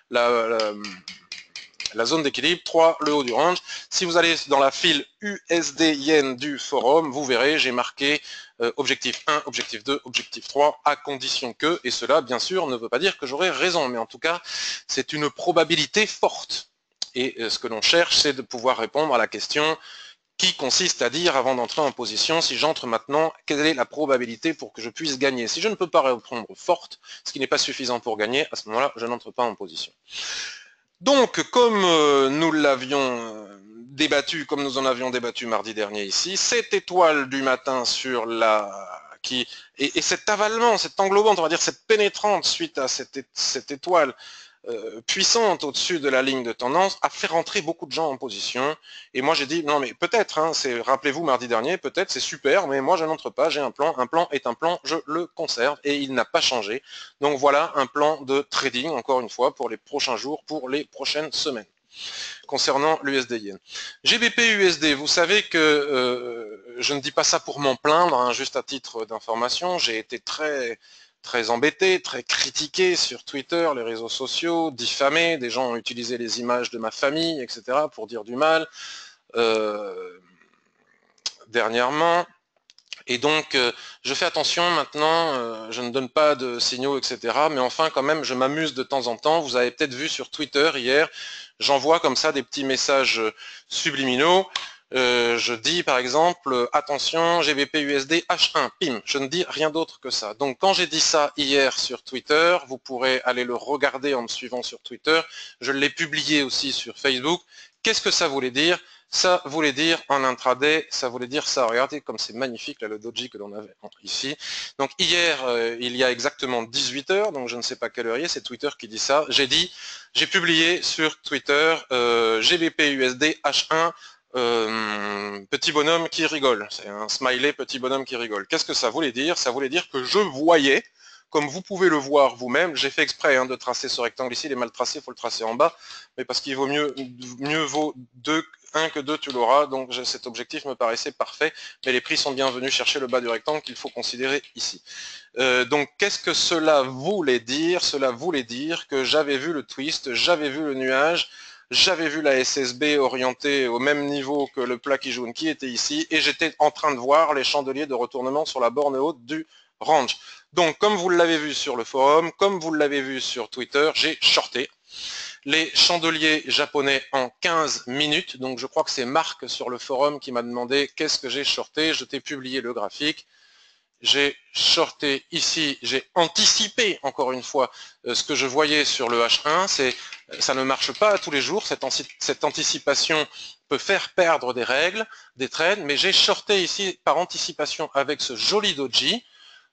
la zone d'équilibre, 3, le haut du range. Si vous allez dans la file USD Yen du forum, vous verrez, j'ai marqué objectif 1, objectif 2, objectif 3, à condition que, et cela bien sûr ne veut pas dire que j'aurai raison, mais en tout cas, c'est une probabilité forte. Et ce que l'on cherche, c'est de pouvoir répondre à la question qui consiste à dire, avant d'entrer en position, si j'entre maintenant, quelle est la probabilité pour que je puisse gagner. Si je ne peux pas répondre forte, ce qui n'est pas suffisant pour gagner, à ce moment-là, je n'entre pas en position. Donc, comme nous l'avions débattu, comme nous en avions débattu mardi dernier ici, cette étoile du matin sur la... et cet avalement, cette englobante, on va dire cette pénétrante suite à cette étoile puissante au-dessus de la ligne de tendance a fait rentrer beaucoup de gens en position. Et moi j'ai dit, non mais peut-être, hein, rappelez-vous mardi dernier, peut-être c'est super, mais moi je n'entre pas, j'ai un plan est un plan, je le conserve et il n'a pas changé. Donc voilà un plan de trading, encore une fois, pour les prochains jours, pour les prochaines semaines. Concernant l'USD Yen. GBP USD, vous savez que je ne dis pas ça pour m'en plaindre, hein, juste à titre d'information, j'ai été très embêté, très critiqué sur Twitter, les réseaux sociaux, diffamé, des gens ont utilisé les images de ma famille, etc. pour dire du mal dernièrement. Et donc, je fais attention maintenant, je ne donne pas de signaux, etc. Mais enfin, quand même, je m'amuse de temps en temps. Vous avez peut-être vu sur Twitter hier, j'envoie comme ça des petits messages subliminaux. Je dis par exemple, attention, GBP USD H1, pim, je ne dis rien d'autre que ça. Donc quand j'ai dit ça hier sur Twitter, vous pourrez aller le regarder en me suivant sur Twitter, je l'ai publié aussi sur Facebook. Qu'est-ce que ça voulait dire? Ça voulait dire en intraday, ça voulait dire ça. Regardez comme c'est magnifique là, le doji que l'on avait ici. Donc hier, il y a exactement 18 heures, donc je ne sais pas quelle heure il est, c'est Twitter qui dit ça. J'ai publié sur Twitter GBP USD H1 petit bonhomme qui rigole. C'est un smiley petit bonhomme qui rigole. Qu'est-ce que ça voulait dire? Ça voulait dire que je voyais, comme vous pouvez le voir vous-même, j'ai fait exprès hein, de tracer ce rectangle ici, il est mal tracé, il faut le tracer en bas, mais parce qu'il vaut mieux vaut 1 que 2, tu l'auras, donc cet objectif me paraissait parfait, mais les prix sont bien venus chercher le bas du rectangle qu'il faut considérer ici. Donc qu'est-ce que cela voulait dire? Cela voulait dire que j'avais vu le twist, j'avais vu le nuage, j'avais vu la SSB orientée au même niveau que le plat qui jaune qui était ici, et j'étais en train de voir les chandeliers de retournement sur la borne haute du range. Donc, comme vous l'avez vu sur le forum, comme vous l'avez vu sur Twitter, j'ai shorté les chandeliers japonais en 15 minutes. Donc, je crois que c'est Marc sur le forum qui m'a demandé qu'est-ce que j'ai shorté. Je t'ai publié le graphique. J'ai shorté ici, j'ai anticipé encore une fois ce que je voyais sur le H1, ça ne marche pas tous les jours, cette anticipation peut faire perdre des règles, des trades, mais j'ai shorté ici par anticipation avec ce joli doji,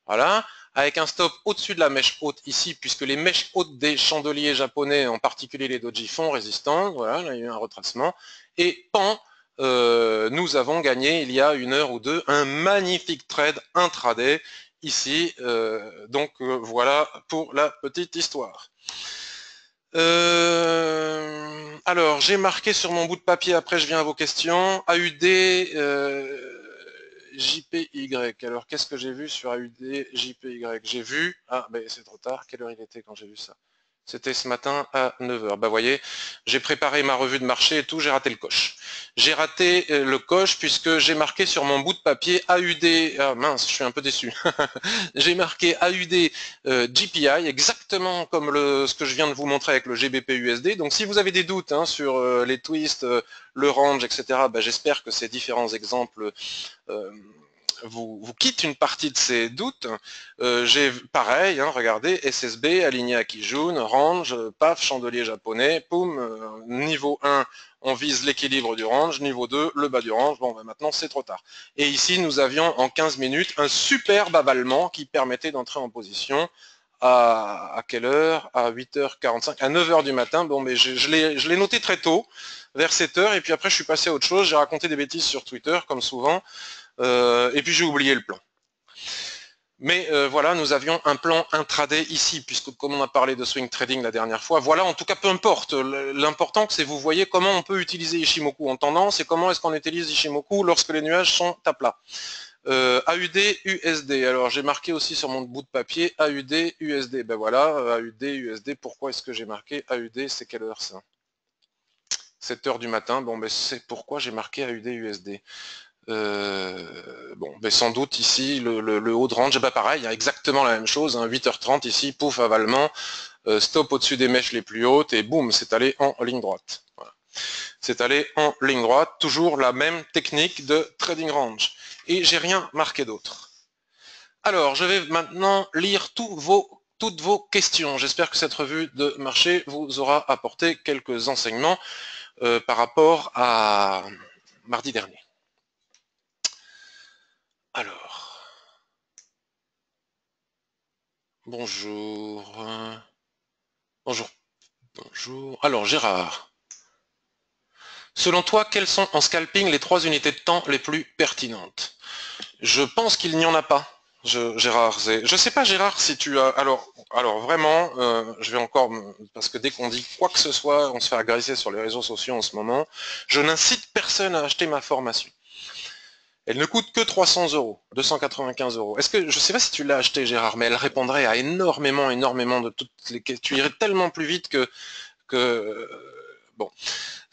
voilà, avec un stop au-dessus de la mèche haute ici, puisque les mèches hautes des chandeliers japonais, en particulier les doji, font résistance, voilà, là, il y a eu un retracement, et pan, nous avons gagné il y a 1 heure ou 2 un magnifique trade intraday ici, donc voilà pour la petite histoire. Alors j'ai marqué sur mon bout de papier, après je viens à vos questions, AUD JPY, alors qu'est-ce que j'ai vu sur AUD JPY? J'ai vu, ah ben c'est trop tard, quelle heure il était quand j'ai vu ça? C'était ce matin à 9 h. Bah, vous voyez, j'ai préparé ma revue de marché et tout, j'ai raté le coche. J'ai raté le coche puisque j'ai marqué sur mon bout de papier AUD, ah mince, je suis un peu déçu. J'ai marqué AUD GPI, exactement comme ce que je viens de vous montrer avec le GBP USD. Donc si vous avez des doutes hein, sur les twists, le range, etc., bah, j'espère que ces différents exemples vous quitte une partie de ces doutes, j'ai pareil, hein, regardez, SSB, aligné à Kijun, range, paf, chandelier japonais, poum, niveau 1, on vise l'équilibre du range, niveau 2, le bas du range, bon ben maintenant c'est trop tard. Et ici nous avions en 15 minutes un superbe avalement qui permettait d'entrer en position à quelle heure? À 8h45, à 9h du matin. Bon, mais je l'ai noté très tôt, vers 7h, et puis après je suis passé à autre chose, j'ai raconté des bêtises sur Twitter, comme souvent, et puis j'ai oublié le plan. Mais voilà, nous avions un plan intraday ici, puisque comme on a parlé de swing trading la dernière fois, voilà, en tout cas, peu importe. L'important, c'est vous voyez comment on peut utiliser Ishimoku en tendance et comment est-ce qu'on utilise Ishimoku lorsque les nuages sont à plat. AUD, USD. Alors j'ai marqué aussi sur mon bout de papier AUD, USD. Ben voilà, AUD, USD. Pourquoi est-ce que j'ai marqué AUD? C'est quelle heure ça? 7h du matin. Bon, ben c'est pourquoi j'ai marqué AUD, USD. Bon, ben sans doute ici le haut de range, ben pareil, hein, exactement la même chose. Hein, 8h30 ici, pouf, avalement, stop au-dessus des mèches les plus hautes et boum, c'est allé en ligne droite. Voilà. C'est allé en ligne droite, toujours la même technique de trading range. Et j'ai rien marqué d'autre. Alors, je vais maintenant lire toutes vos questions. J'espère que cette revue de marché vous aura apporté quelques enseignements par rapport à mardi dernier. Alors, bonjour. Bonjour. Bonjour. Alors, Gérard. Selon toi, quelles sont en scalping les 3 unités de temps les plus pertinentes? Je pense qu'il n'y en a pas, Gérard. Je sais pas, Gérard, si tu as... Alors vraiment, je vais encore... Parce que dès qu'on dit quoi que ce soit, on se fait agresser sur les réseaux sociaux en ce moment. Je n'incite personne à acheter ma formation. Elle ne coûte que 300 €, 295 €. Est-ce que, je sais pas si tu l'as acheté, Gérard, mais elle répondrait à énormément de toutes les questions. Tu irais tellement plus vite que bon.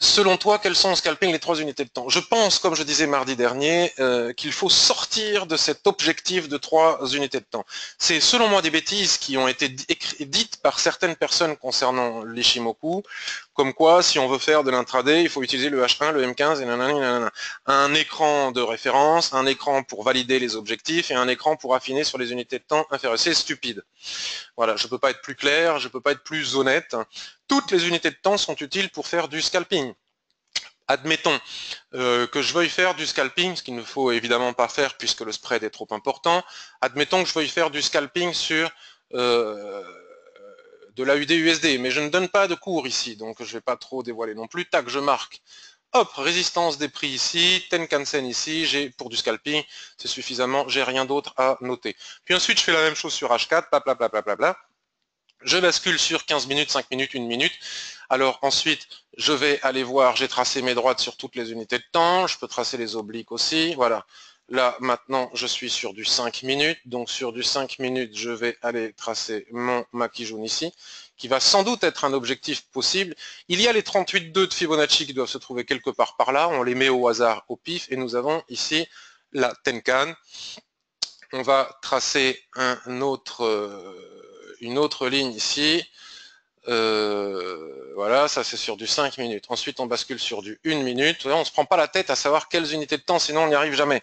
Selon toi, quelles sont en scalping les 3 unités de temps? Je pense, comme je disais mardi dernier, qu'il faut sortir de cet objectif de 3 unités de temps. C'est selon moi des bêtises qui ont été dites par certaines personnes concernant l'Ishimoku, comme quoi si on veut faire de l'intraday, il faut utiliser le H1, le M15 et nanana. Un écran de référence, un écran pour valider les objectifs et un écran pour affiner sur les unités de temps inférieures. C'est stupide. Voilà, je ne peux pas être plus clair, je ne peux pas être plus honnête. Toutes les unités de temps sont utiles pour faire du scalping. Admettons que je veuille faire du scalping, ce qu'il ne faut évidemment pas faire puisque le spread est trop important. Admettons que je veuille faire du scalping sur de l'AUD USD, mais je ne donne pas de cours ici, donc je ne vais pas trop dévoiler non plus. Tac, je marque. Hop, résistance des prix ici, Tenkan-sen ici, j'ai pour du scalping, c'est suffisamment, j'ai rien d'autre à noter. Puis ensuite, je fais la même chose sur H4, blablabla. Je bascule sur 15 minutes, 5 minutes, 1 minute. Alors ensuite, je vais aller voir, j'ai tracé mes droites sur toutes les unités de temps, je peux tracer les obliques aussi, voilà. Là, maintenant, je suis sur du 5 minutes, donc sur du 5 minutes, je vais aller tracer mon Makijun ici, qui va sans doute être un objectif possible. Il y a les 38,2 de Fibonacci qui doivent se trouver quelque part par là, on les met au hasard, au pif, et nous avons ici la Tenkan. On va tracer une autre ligne ici. Voilà, ça c'est sur du 5 minutes. Ensuite, on bascule sur du 1 minute. On ne se prend pas la tête à savoir quelles unités de temps, sinon on n'y arrive jamais.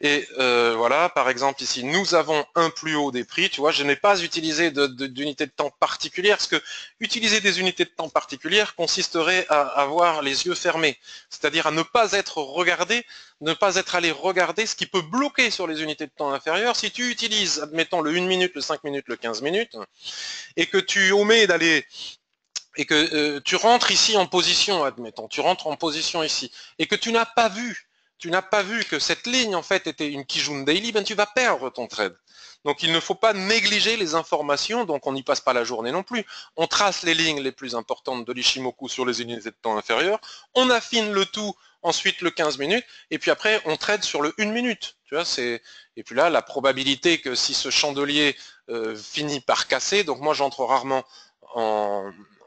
Et voilà, par exemple ici, nous avons un plus haut des prix. Tu vois, je n'ai pas utilisé d'unités de temps particulières, parce que utiliser des unités de temps particulières consisterait à avoir les yeux fermés, c'est-à-dire à ne pas être regardé, ne pas être allé regarder ce qui peut bloquer sur les unités de temps inférieures. Si tu utilises, admettons, le 1 minute, le 5 minutes, le 15 minutes, et que tu omets d'aller et que tu rentres ici en position, admettons, tu rentres en position ici, et que tu n'as pas vu que cette ligne en fait était une Kijun Daily, ben tu vas perdre ton trade. Donc il ne faut pas négliger les informations, donc on n'y passe pas la journée non plus. On trace les lignes les plus importantes de l'Ishimoku sur les unités de temps inférieures, on affine le tout, ensuite le 15 minutes, et puis après on trade sur le 1 minute. Tu vois, et puis là, la probabilité que si ce chandelier finit par casser, donc moi j'entre rarement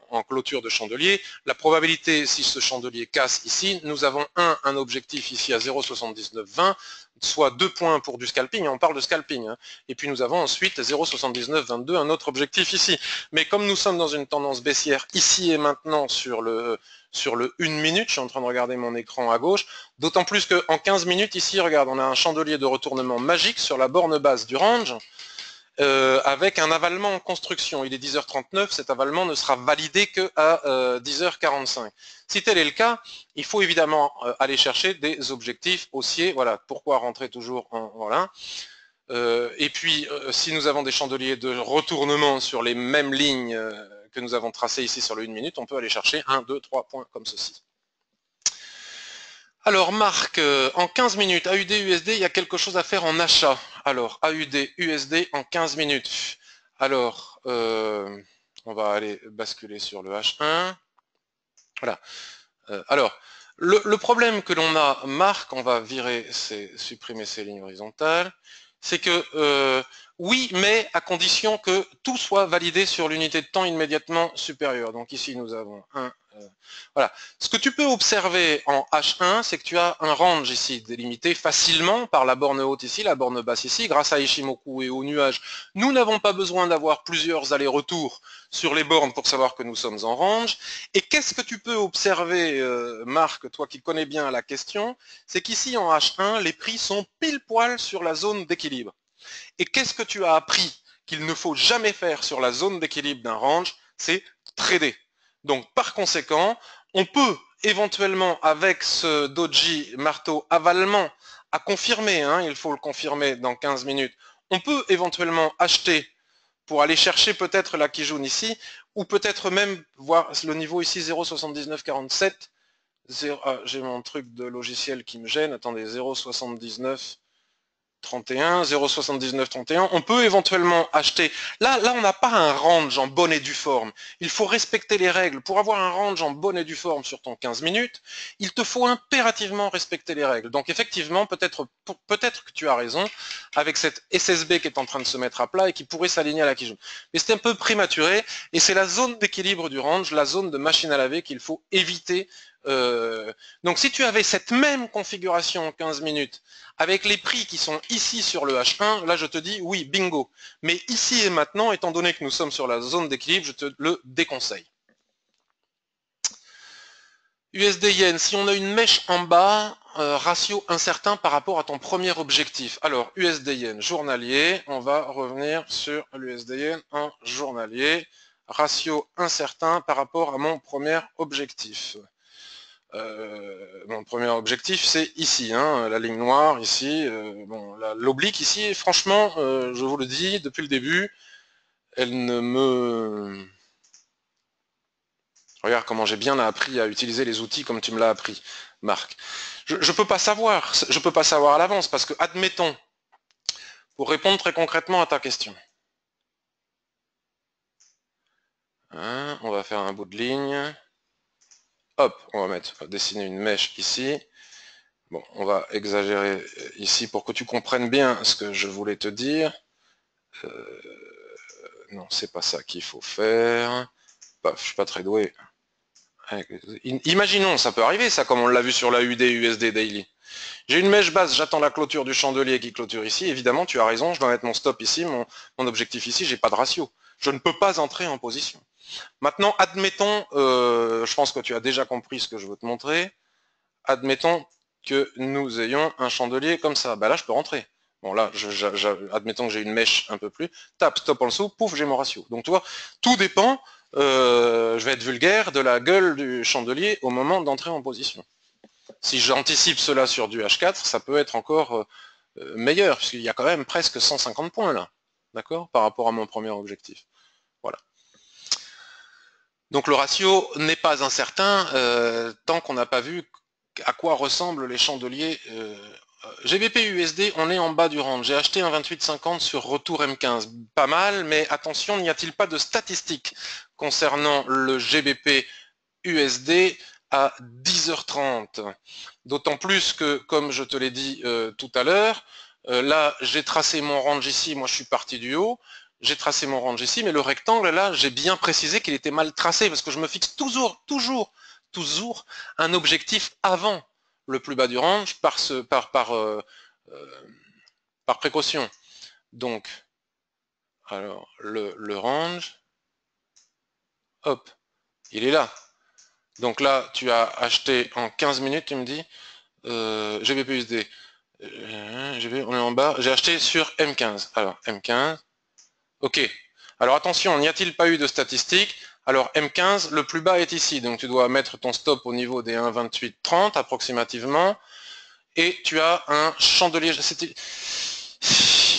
en clôture de chandelier, la probabilité, si ce chandelier casse ici, nous avons un objectif ici à 0,7920, soit 2 points pour du scalping, on parle de scalping, hein. Et puis nous avons ensuite 0,7922, un autre objectif ici. Mais comme nous sommes dans une tendance baissière ici et maintenant sur le 1 minute, je suis en train de regarder mon écran à gauche, d'autant plus qu'en 15 minutes ici, regarde, on a un chandelier de retournement magique sur la borne basse du range, avec un avalement en construction. Il est 10h39, cet avalement ne sera validé qu'à 10h45. Si tel est le cas, il faut évidemment aller chercher des objectifs haussiers. Voilà, pourquoi rentrer toujours en... Voilà. Et puis, si nous avons des chandeliers de retournement sur les mêmes lignes que nous avons tracées ici sur le 1 minute, on peut aller chercher 1, 2, 3 points comme ceci. Alors Marc, en 15 minutes, AUD, USD, il y a quelque chose à faire en achat. Alors, AUD, USD en 15 minutes. Alors, on va aller basculer sur le H1. Voilà. Alors, le problème que l'on a, Marc, on va supprimer ces lignes horizontales, c'est que, oui, mais à condition que tout soit validé sur l'unité de temps immédiatement supérieure. Donc ici, nous avons un... voilà. Ce que tu peux observer en H1, c'est que tu as un range ici délimité facilement par la borne haute ici, la borne basse ici, grâce à Ishimoku et au nuage. Nous n'avons pas besoin d'avoir plusieurs allers-retours sur les bornes pour savoir que nous sommes en range. Et qu'est-ce que tu peux observer, Marc, toi qui connais bien la question, c'est qu'ici en H1, les prix sont pile poil sur la zone d'équilibre. Et qu'est-ce que tu as appris qu'il ne faut jamais faire sur la zone d'équilibre d'un range? C'est trader. Donc par conséquent, on peut éventuellement avec ce doji marteau avalement à confirmer, hein, il faut le confirmer dans 15 minutes, on peut éventuellement acheter pour aller chercher peut-être la Kijun ici, ou peut-être même voir le niveau ici 0,7947. J'ai mon truc de logiciel qui me gêne, attendez, 0,79 31, 0,79 31, on peut éventuellement acheter. Là, on n'a pas un range en bonne et due forme. Il faut respecter les règles. Pour avoir un range en bonne et due forme sur ton 15 minutes, il te faut impérativement respecter les règles. Donc effectivement, peut-être que tu as raison avec cette SSB qui est en train de se mettre à plat et qui pourrait s'aligner à la Kijun. Mais c'est un peu prématuré et c'est la zone d'équilibre du range, la zone de machine à laver qu'il faut éviter. Donc si tu avais cette même configuration en 15 minutes avec les prix qui sont ici sur le H1, là je te dis oui, bingo. Mais ici et maintenant, étant donné que nous sommes sur la zone d'équilibre, je te le déconseille. USD Yen, si on a une mèche en bas, ratio incertain par rapport à ton premier objectif. Alors, USD Yen journalier, on va revenir sur l'USD Yen en journalier. Ratio incertain par rapport à mon premier objectif. Mon premier objectif c'est ici, hein, la ligne noire ici, bon, l'oblique ici, franchement, je vous le dis depuis le début, elle ne me... Regarde comment j'ai bien appris à utiliser les outils comme tu me l'as appris, Marc. Je peux pas savoir, à l'avance, parce que, admettons, pour répondre très concrètement à ta question, hein, on va faire un bout de ligne, hop, on va dessiner une mèche ici. Bon, on va exagérer ici pour que tu comprennes bien ce que je voulais te dire. Non, c'est pas ça qu'il faut faire. Paf, je suis pas très doué. Imaginons, ça peut arriver ça, comme on l'a vu sur la UD USD Daily. J'ai une mèche basse, j'attends la clôture du chandelier qui clôture ici. Évidemment, tu as raison, je dois mettre mon stop ici, mon objectif ici, j'ai pas de ratio. Je ne peux pas entrer en position. Maintenant, admettons, je pense que tu as déjà compris ce que je veux te montrer. Admettons que nous ayons un chandelier comme ça. Bah là, je peux rentrer. Bon, là, admettons que j'ai une mèche un peu plus. Tape, stop en dessous, pouf, j'ai mon ratio. Donc, tu vois, tout dépend, je vais être vulgaire, de la gueule du chandelier au moment d'entrer en position. Si j'anticipe cela sur du H4, ça peut être encore meilleur, puisqu'il y a quand même presque 150 points là, d'accord, par rapport à mon premier objectif. Voilà. Donc le ratio n'est pas incertain tant qu'on n'a pas vu à quoi ressemblent les chandeliers. GBP USD, on est en bas du range. J'ai acheté un 28,50 sur retour M15. Pas mal, mais attention, n'y a-t-il pas de statistiques concernant le GBP USD à 10h30? D'autant plus que, comme je te l'ai dit tout à l'heure, là, j'ai tracé mon range ici, moi je suis parti du haut. J'ai tracé mon range ici, mais le rectangle, là, j'ai bien précisé qu'il était mal tracé, parce que je me fixe toujours un objectif avant le plus bas du range par par précaution. Donc, alors, le range, hop, il est là. Donc là, tu as acheté en 15 minutes, tu me dis, GBPUSD, on est en bas, j'ai acheté sur M15. Alors, M15, ok. Alors attention, n'y a-t-il pas eu de statistiques? Alors M15, le plus bas est ici, donc tu dois mettre ton stop au niveau des 1,2830 approximativement, et tu as un chandelier,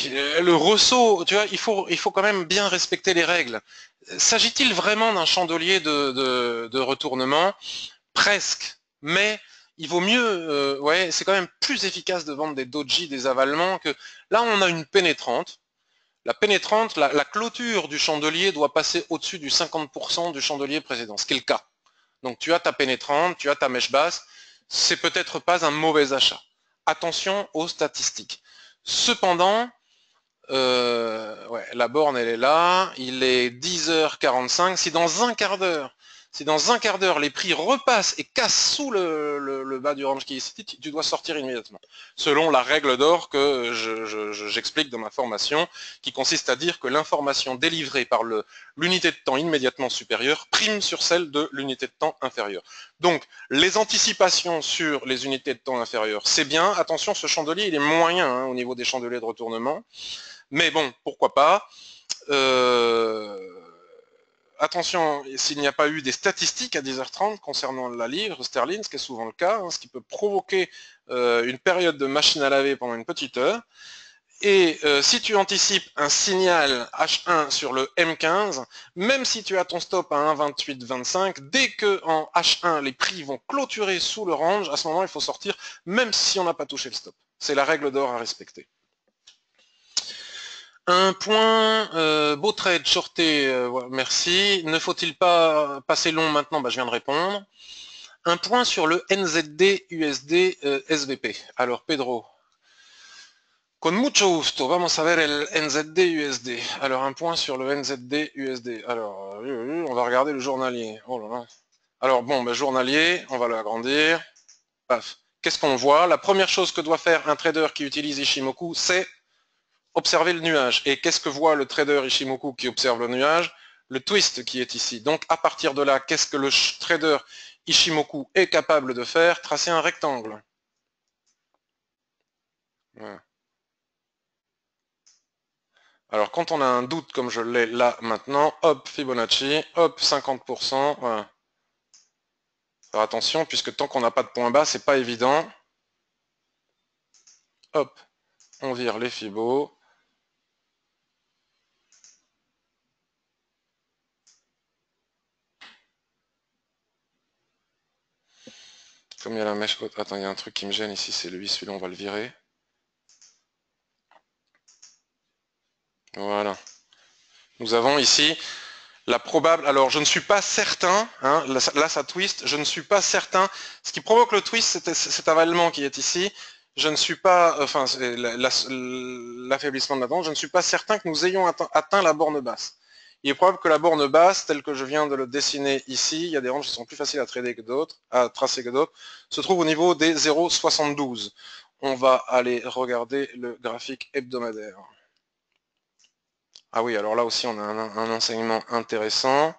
le ressaut, tu vois, il faut quand même bien respecter les règles. S'agit-il vraiment d'un chandelier de retournement? Presque, mais il vaut mieux, ouais, c'est quand même plus efficace de vendre des doji, des avalements, que là on a une pénétrante. La pénétrante, la clôture du chandelier doit passer au-dessus du 50% du chandelier précédent, ce qui est le cas. Donc tu as ta pénétrante, tu as ta mèche basse, c'est peut-être pas un mauvais achat. Attention aux statistiques. Cependant, ouais, la borne elle est là, il est 10h45, si dans un quart d'heure, les prix repassent et cassent sous le bas du range qui est ici, tu dois sortir immédiatement. Selon la règle d'or que j'explique dans ma formation, qui consiste à dire que l'information délivrée par l'unité de temps immédiatement supérieure prime sur celle de l'unité de temps inférieure. Donc, les anticipations sur les unités de temps inférieures, c'est bien. Attention, ce chandelier, il est moyen hein, au niveau des chandeliers de retournement. Mais bon, pourquoi pas. Attention, s'il n'y a pas eu des statistiques à 10h30 concernant la livre sterling, ce qui est souvent le cas, hein, ce qui peut provoquer une période de machine à laver pendant une petite heure. Et si tu anticipes un signal H1 sur le M15, même si tu as ton stop à 1,2825, dès que en H1 les prix vont clôturer sous le range, à ce moment il faut sortir, même si on n'a pas touché le stop. C'est la règle d'or à respecter. Un point, beau trade, shorté, merci. Ne faut-il pas passer long maintenant? Bah, je viens de répondre. Un point sur le NZD USD SVP. Alors Pedro, con mucho gusto, vamos a ver el NZD USD. Alors un point sur le NZD USD. Alors, on va regarder le journalier. Oh là là. Alors bon, bah, journalier, on va l'agrandir. Paf. Qu'est-ce qu'on voit? La première chose que doit faire un trader qui utilise Ishimoku, c'est observer le nuage. Et qu'est-ce que voit le trader Ishimoku qui observe le nuage? Le twist qui est ici. Donc à partir de là, qu'est-ce que le trader Ishimoku est capable de faire? Tracer un rectangle. Voilà. Alors quand on a un doute comme je l'ai là maintenant, hop, Fibonacci, hop, 50%, voilà. Faire attention, puisque tant qu'on n'a pas de point bas, c'est pas évident. Hop, on vire les Fibos. Comme il y a la mèche haute. Attends, il y a un truc qui me gêne ici, c'est lui, celui-là on va le virer. Voilà. Nous avons ici la probable, alors je ne suis pas certain, hein, là ça twist, je ne suis pas certain, ce qui provoque le twist c'est cet avalement qui est ici, je ne suis pas, enfin l'affaiblissement de la tendance, je ne suis pas certain que nous ayons atteint la borne basse. Il est probable que la borne basse, telle que je viens de le dessiner ici, il y a des ranges qui sont plus faciles à trader que d'autres, à tracer que d'autres, se trouve au niveau des 0,72. On va aller regarder le graphique hebdomadaire. Ah oui, alors là aussi on a un enseignement intéressant.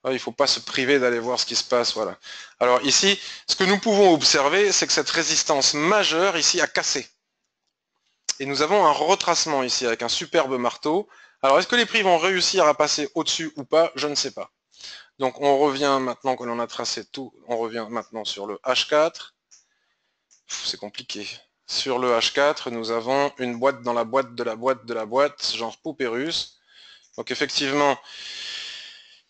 Il ne faut pas se priver d'aller voir ce qui se passe. Voilà. Alors ici, ce que nous pouvons observer, c'est que cette résistance majeure ici a cassé. Et nous avons un retracement ici avec un superbe marteau. Alors est-ce que les prix vont réussir à passer au-dessus ou pas? Je ne sais pas. Donc on revient maintenant que l'on a tracé tout, on revient maintenant sur le H4. C'est compliqué. Sur le H4, nous avons une boîte dans la boîte de la boîte de la boîte, genre poupée russe. Donc effectivement,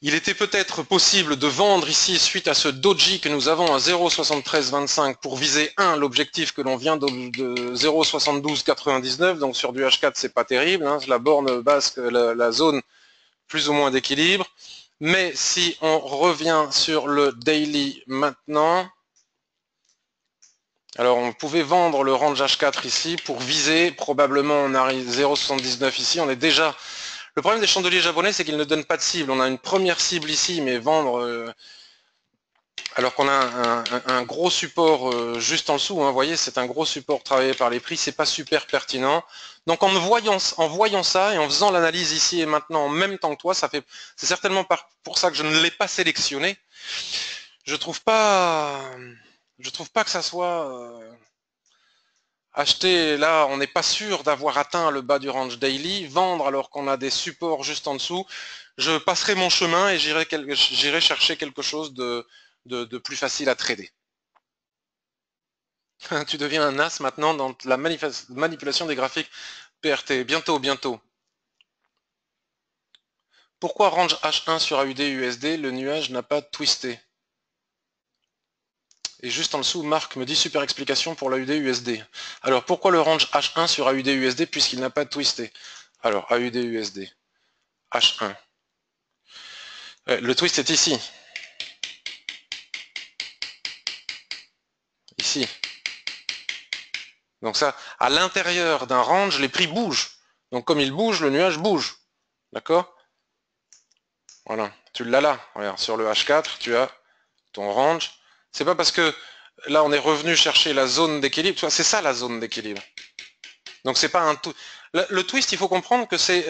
il était peut-être possible de vendre ici, suite à ce doji que nous avons à 0,7325 pour viser l'objectif que l'on vient de 0,7299, donc sur du H4 c'est pas terrible, hein, la borne basse, la zone plus ou moins d'équilibre. Mais si on revient sur le daily maintenant, alors on pouvait vendre le range H4 ici pour viser, probablement on arrive 0,79 ici, on est déjà... Le problème des chandeliers japonais, c'est qu'ils ne donnent pas de cible. On a une première cible ici, mais vendre... Alors qu'on a un gros support juste en dessous, hein, vous voyez, c'est un gros support travaillé par les prix, c'est pas super pertinent. Donc en voyant ça et en faisant l'analyse ici et maintenant en même temps que toi, c'est certainement pour ça que je ne l'ai pas sélectionné. Je trouve pas que ça soit acheter, là on n'est pas sûr d'avoir atteint le bas du range daily, vendre alors qu'on a des supports juste en dessous. Je passerai mon chemin et j'irai chercher quelque chose de plus facile à trader. Tu deviens un as maintenant dans la manipulation des graphiques PRT. Bientôt, bientôt. Pourquoi range H1 sur AUD USD, le nuage n'a pas twisté? Et juste en dessous, Marc me dit super explication pour l'AUD USD. Alors pourquoi le range H1 sur AUD USD puisqu'il n'a pas twisté? Alors AUD USD, H1. Le twist est ici. Ici. Donc ça, à l'intérieur d'un range, les prix bougent. Donc comme ils bougent, le nuage bouge. D'accord? Voilà, tu l'as là. Regarde, sur le H4, tu as ton range. C'est pas parce que là on est revenu chercher la zone d'équilibre, c'est ça la zone d'équilibre. Donc c'est pas un tout. Le twist, il faut comprendre que c'est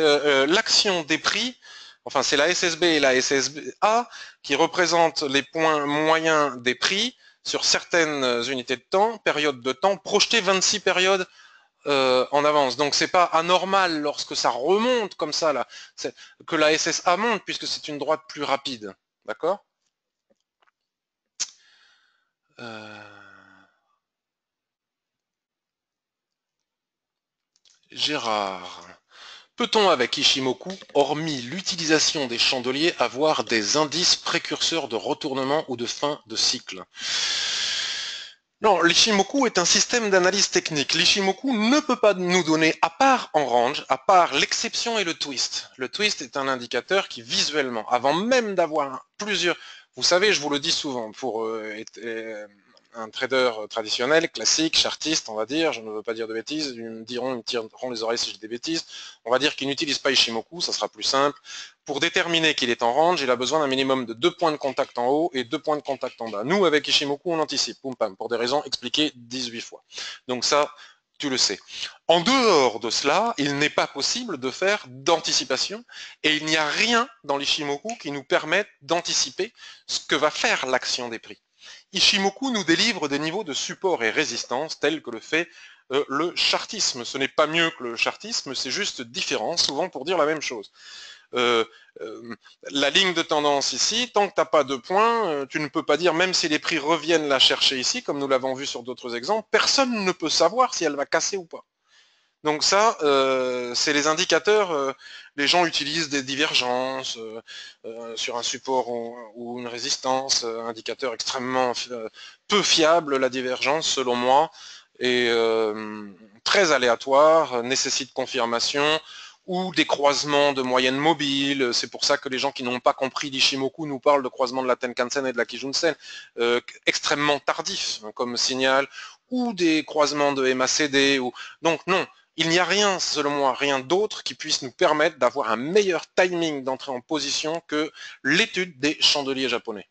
l'action des prix, enfin c'est la SSB et la SSA qui représentent les points moyens des prix sur certaines unités de temps, périodes de temps, projetées 26 périodes en avance. Donc c'est pas anormal lorsque ça remonte comme ça là, que la SSA monte puisque c'est une droite plus rapide. D'accord? Gérard. Peut-on avec Ishimoku, hormis l'utilisation des chandeliers, avoir des indices précurseurs de retournement ou de fin de cycle? Non, l'Ishimoku est un système d'analyse technique. L'Ishimoku ne peut pas nous donner, à part en range, à part l'exception et le twist. Le twist est un indicateur qui visuellement, avant même d'avoir plusieurs... Vous savez, je vous le dis souvent, pour un trader traditionnel, classique, chartiste, on va dire, je ne veux pas dire de bêtises, ils me tireront les oreilles si j'ai des bêtises, on va dire qu'il n'utilise pas Ishimoku, ça sera plus simple. Pour déterminer qu'il est en range, il a besoin d'un minimum de 2 points de contact en haut et 2 points de contact en bas. Nous, avec Ishimoku, on anticipe, poum pam, pour des raisons expliquées 18 fois. Donc ça, tu le sais. En dehors de cela, il n'est pas possible de faire d'anticipation et il n'y a rien dans l'Ishimoku qui nous permette d'anticiper ce que va faire l'action des prix. Ishimoku nous délivre des niveaux de support et résistance tels que le fait le chartisme. Ce n'est pas mieux que le chartisme, c'est juste différent, souvent pour dire la même chose. La ligne de tendance ici, tant que tu n'as pas de points, tu ne peux pas dire, même si les prix reviennent la chercher ici, comme nous l'avons vu sur d'autres exemples, personne ne peut savoir si elle va casser ou pas. Donc ça, c'est les indicateurs, les gens utilisent des divergences sur un support ou une résistance, indicateur extrêmement peu fiable, la divergence selon moi, et très aléatoire, nécessite confirmation, ou des croisements de moyennes mobiles. C'est pour ça que les gens qui n'ont pas compris l'Ishimoku nous parlent de croisement de la Tenkan-sen et de la Kijun-sen, extrêmement tardif comme signal, ou des croisements de MACD. Donc non, il n'y a rien, selon moi, rien d'autre qui puisse nous permettre d'avoir un meilleur timing d'entrée en position que l'étude des chandeliers japonais.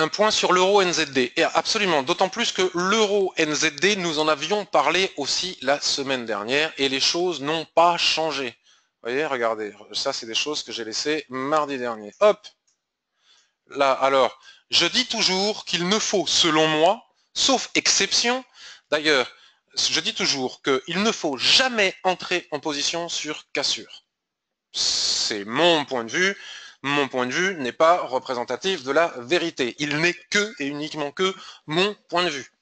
Un point sur l'euro NZD, et absolument, d'autant plus que l'euro NZD, nous en avions parlé aussi la semaine dernière, et les choses n'ont pas changé. Vous voyez, regardez, ça c'est des choses que j'ai laissées mardi dernier. Hop, là, alors, je dis toujours qu'il ne faut, selon moi, sauf exception, d'ailleurs, je dis toujours qu'il ne faut jamais entrer en position sur cassure. C'est mon point de vue. Mon point de vue n'est pas représentatif de la vérité. Il n'est que et uniquement que mon point de vue.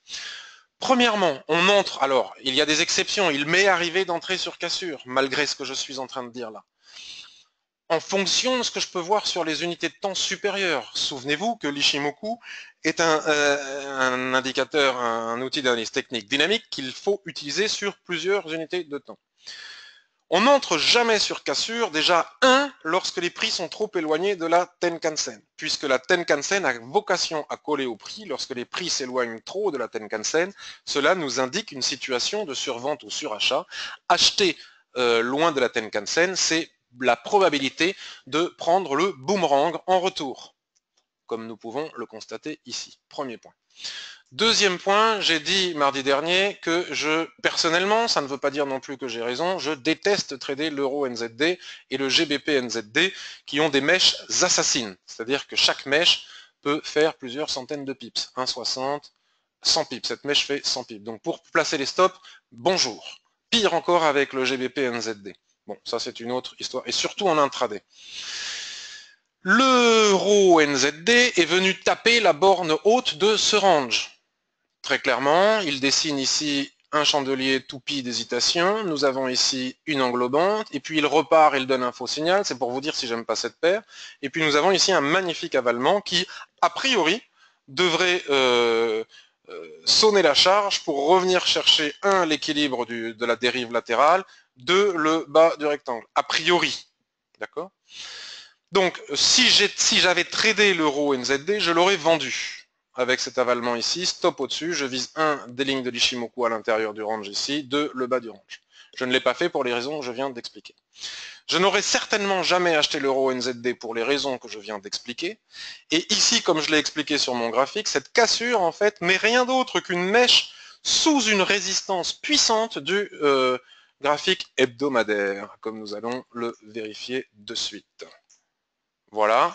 Premièrement, on entre, alors, il y a des exceptions, il m'est arrivé d'entrer sur cassure, malgré ce que je suis en train de dire là. En fonction de ce que je peux voir sur les unités de temps supérieures. Souvenez-vous que l'Ishimoku est un indicateur, un outil d'analyse technique dynamique qu'il faut utiliser sur plusieurs unités de temps. On n'entre jamais sur cassure, déjà, lorsque les prix sont trop éloignés de la Tenkan-sen, puisque la Tenkan-sen a vocation à coller au prix. Lorsque les prix s'éloignent trop de la Tenkan-sen, cela nous indique une situation de survente ou surachat. Acheter loin de la Tenkan-sen, c'est la probabilité de prendre le boomerang en retour, comme nous pouvons le constater ici. Premier point. Deuxième point, j'ai dit mardi dernier que personnellement, ça ne veut pas dire non plus que j'ai raison, je déteste trader l'euro NZD et le GBP NZD qui ont des mèches assassines. C'est-à-dire que chaque mèche peut faire plusieurs centaines de pips. 1,60, 100 pips. Cette mèche fait 100 pips. Donc pour placer les stops, bonjour. Pire encore avec le GBP NZD. Bon, ça c'est une autre histoire. Et surtout en intraday. L'euro NZD est venu taper la borne haute de ce range. Très clairement, il dessine ici un chandelier toupie d'hésitation, nous avons ici une englobante, et puis il repart, il donne un faux signal, c'est pour vous dire si j'aime pas cette paire, et puis nous avons ici un magnifique avalement qui, a priori, devrait sonner la charge pour revenir chercher, un, l'équilibre de la dérive latérale, deux, le bas du rectangle, a priori, d'accord? Donc, si j'avais tradé l'euro NZD, je l'aurais vendu avec cet avalement ici, stop au-dessus, je vise 1 des lignes de l'Ishimoku à l'intérieur du range ici, 2 le bas du range. Je ne l'ai pas fait pour les raisons que je viens d'expliquer. Je n'aurais certainement jamais acheté l'euro NZD pour les raisons que je viens d'expliquer. Et ici, comme je l'ai expliqué sur mon graphique, cette cassure, en fait, n'est rien d'autre qu'une mèche sous une résistance puissante du graphique hebdomadaire, comme nous allons le vérifier de suite. Voilà.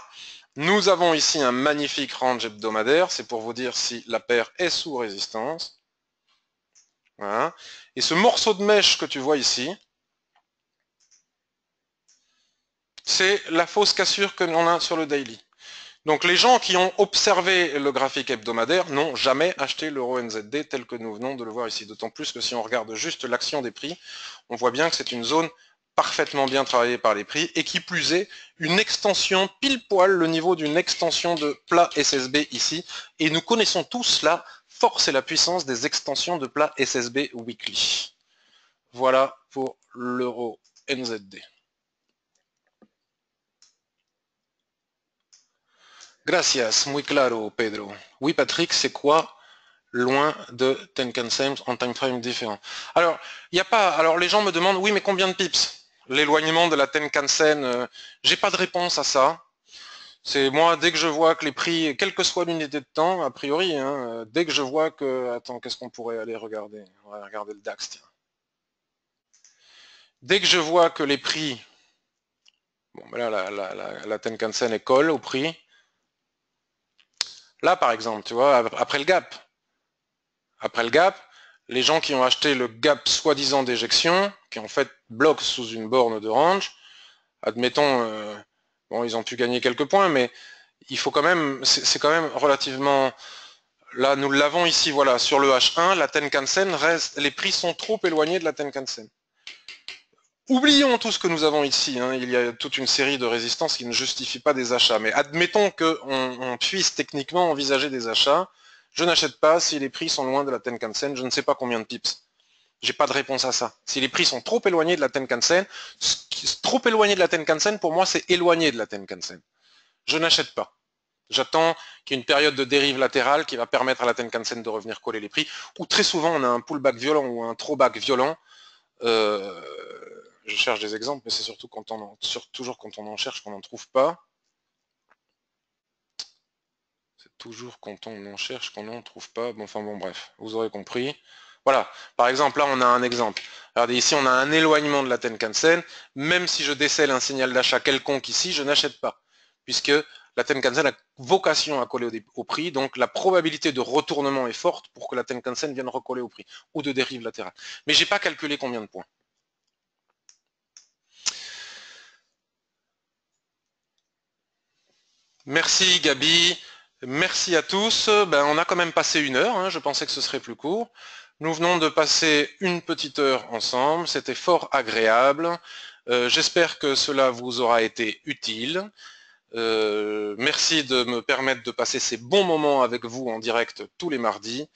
Nous avons ici un magnifique range hebdomadaire, c'est pour vous dire si la paire est sous résistance. Voilà. Et ce morceau de mèche que tu vois ici, c'est la fausse cassure que l'on a sur le daily. Donc les gens qui ont observé le graphique hebdomadaire n'ont jamais acheté l'euro NZD tel que nous venons de le voir ici. D'autant plus que si on regarde juste l'action des prix, on voit bien que c'est une zone parfaitement bien travaillée par les prix, et qui plus est, une extension pile poil, le niveau d'une extension de plat SSB ici, et nous connaissons tous la force et la puissance des extensions de plat SSB weekly. Voilà pour l'euro NZD. Gracias, muy claro, Pedro. Oui, Patrick, c'est quoi loin de Tenkan-sen en time frame différent? Alors, il n'y a pas. Alors, les gens me demandent, oui, mais combien de pips? L'éloignement de la Tenkan-sen, j'ai pas de réponse à ça. C'est moi, dès que je vois que les prix, quelle que soit l'unité de temps, a priori, hein, dès que je vois que... Attends, qu'est-ce qu'on pourrait aller regarder? On va regarder le DAX, tiens. Dès que je vois que les prix... Bon, ben là, la Tenkan-sen est colle au prix. Là, par exemple, tu vois, après le gap. Après le gap, les gens qui ont acheté le gap soi-disant d'éjection, qui en fait bloquent sous une borne de range, admettons, bon, ils ont pu gagner quelques points, mais il faut quand même, c'est quand même relativement... Là, nous l'avons ici, voilà, sur le H1, la Tenkan-sen reste, les prix sont trop éloignés de la Tenkan-sen. Oublions tout ce que nous avons ici, hein. Il y a toute une série de résistances qui ne justifient pas des achats, mais admettons qu'on puisse techniquement envisager des achats. Je n'achète pas si les prix sont loin de la Tenkan-sen, je ne sais pas combien de pips. J'ai pas de réponse à ça. Si les prix sont trop éloignés de la Tenkan-sen, trop éloigné de la Tenkan-sen, pour moi, c'est éloigné de la Tenkan-sen. Je n'achète pas. J'attends qu'il y ait une période de dérive latérale qui va permettre à la Tenkan-sen de revenir coller les prix, ou très souvent on a un pullback violent ou un throwback violent. Je cherche des exemples, mais c'est surtout toujours quand on en cherche qu'on n'en trouve pas. C'est toujours quand on en cherche qu'on n'en trouve pas. Bon, enfin bon, bref, vous aurez compris. Voilà, par exemple, là on a un exemple. Regardez, ici on a un éloignement de la Tenkan-sen. Même si je décèle un signal d'achat quelconque ici, je n'achète pas, puisque la Tenkan-sen a vocation à coller au prix, donc la probabilité de retournement est forte pour que la Tenkan-sen vienne recoller au prix, ou de dérive latérale. Mais j'ai pas calculé combien de points. Merci Gabi, merci à tous. Ben, on a quand même passé 1 heure, hein. Je pensais que ce serait plus court. Nous venons de passer une petite heure ensemble, c'était fort agréable. J'espère que cela vous aura été utile. Merci de me permettre de passer ces bons moments avec vous en direct tous les mardis.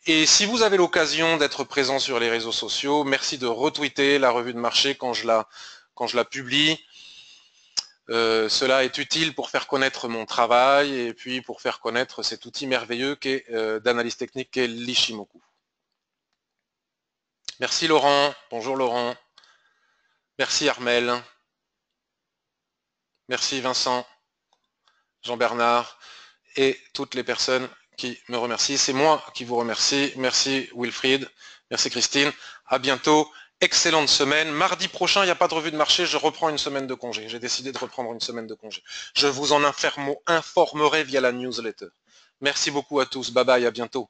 Et si vous avez l'occasion d'être présent sur les réseaux sociaux, merci de retweeter la revue de marché quand je la publie. Cela est utile pour faire connaître mon travail et puis pour faire connaître cet outil merveilleux d'analyse technique qu'est l'Ishimoku. Merci Laurent, bonjour Laurent. Merci Armel. Merci Vincent, Jean-Bernard et toutes les personnes qui me remercient. C'est moi qui vous remercie. Merci Wilfried, merci Christine. À bientôt. Excellente semaine. Mardi prochain, il n'y a pas de revue de marché, je reprends une semaine de congé. J'ai décidé de reprendre une semaine de congé. Je vous en informerai via la newsletter. Merci beaucoup à tous. Bye bye, à bientôt.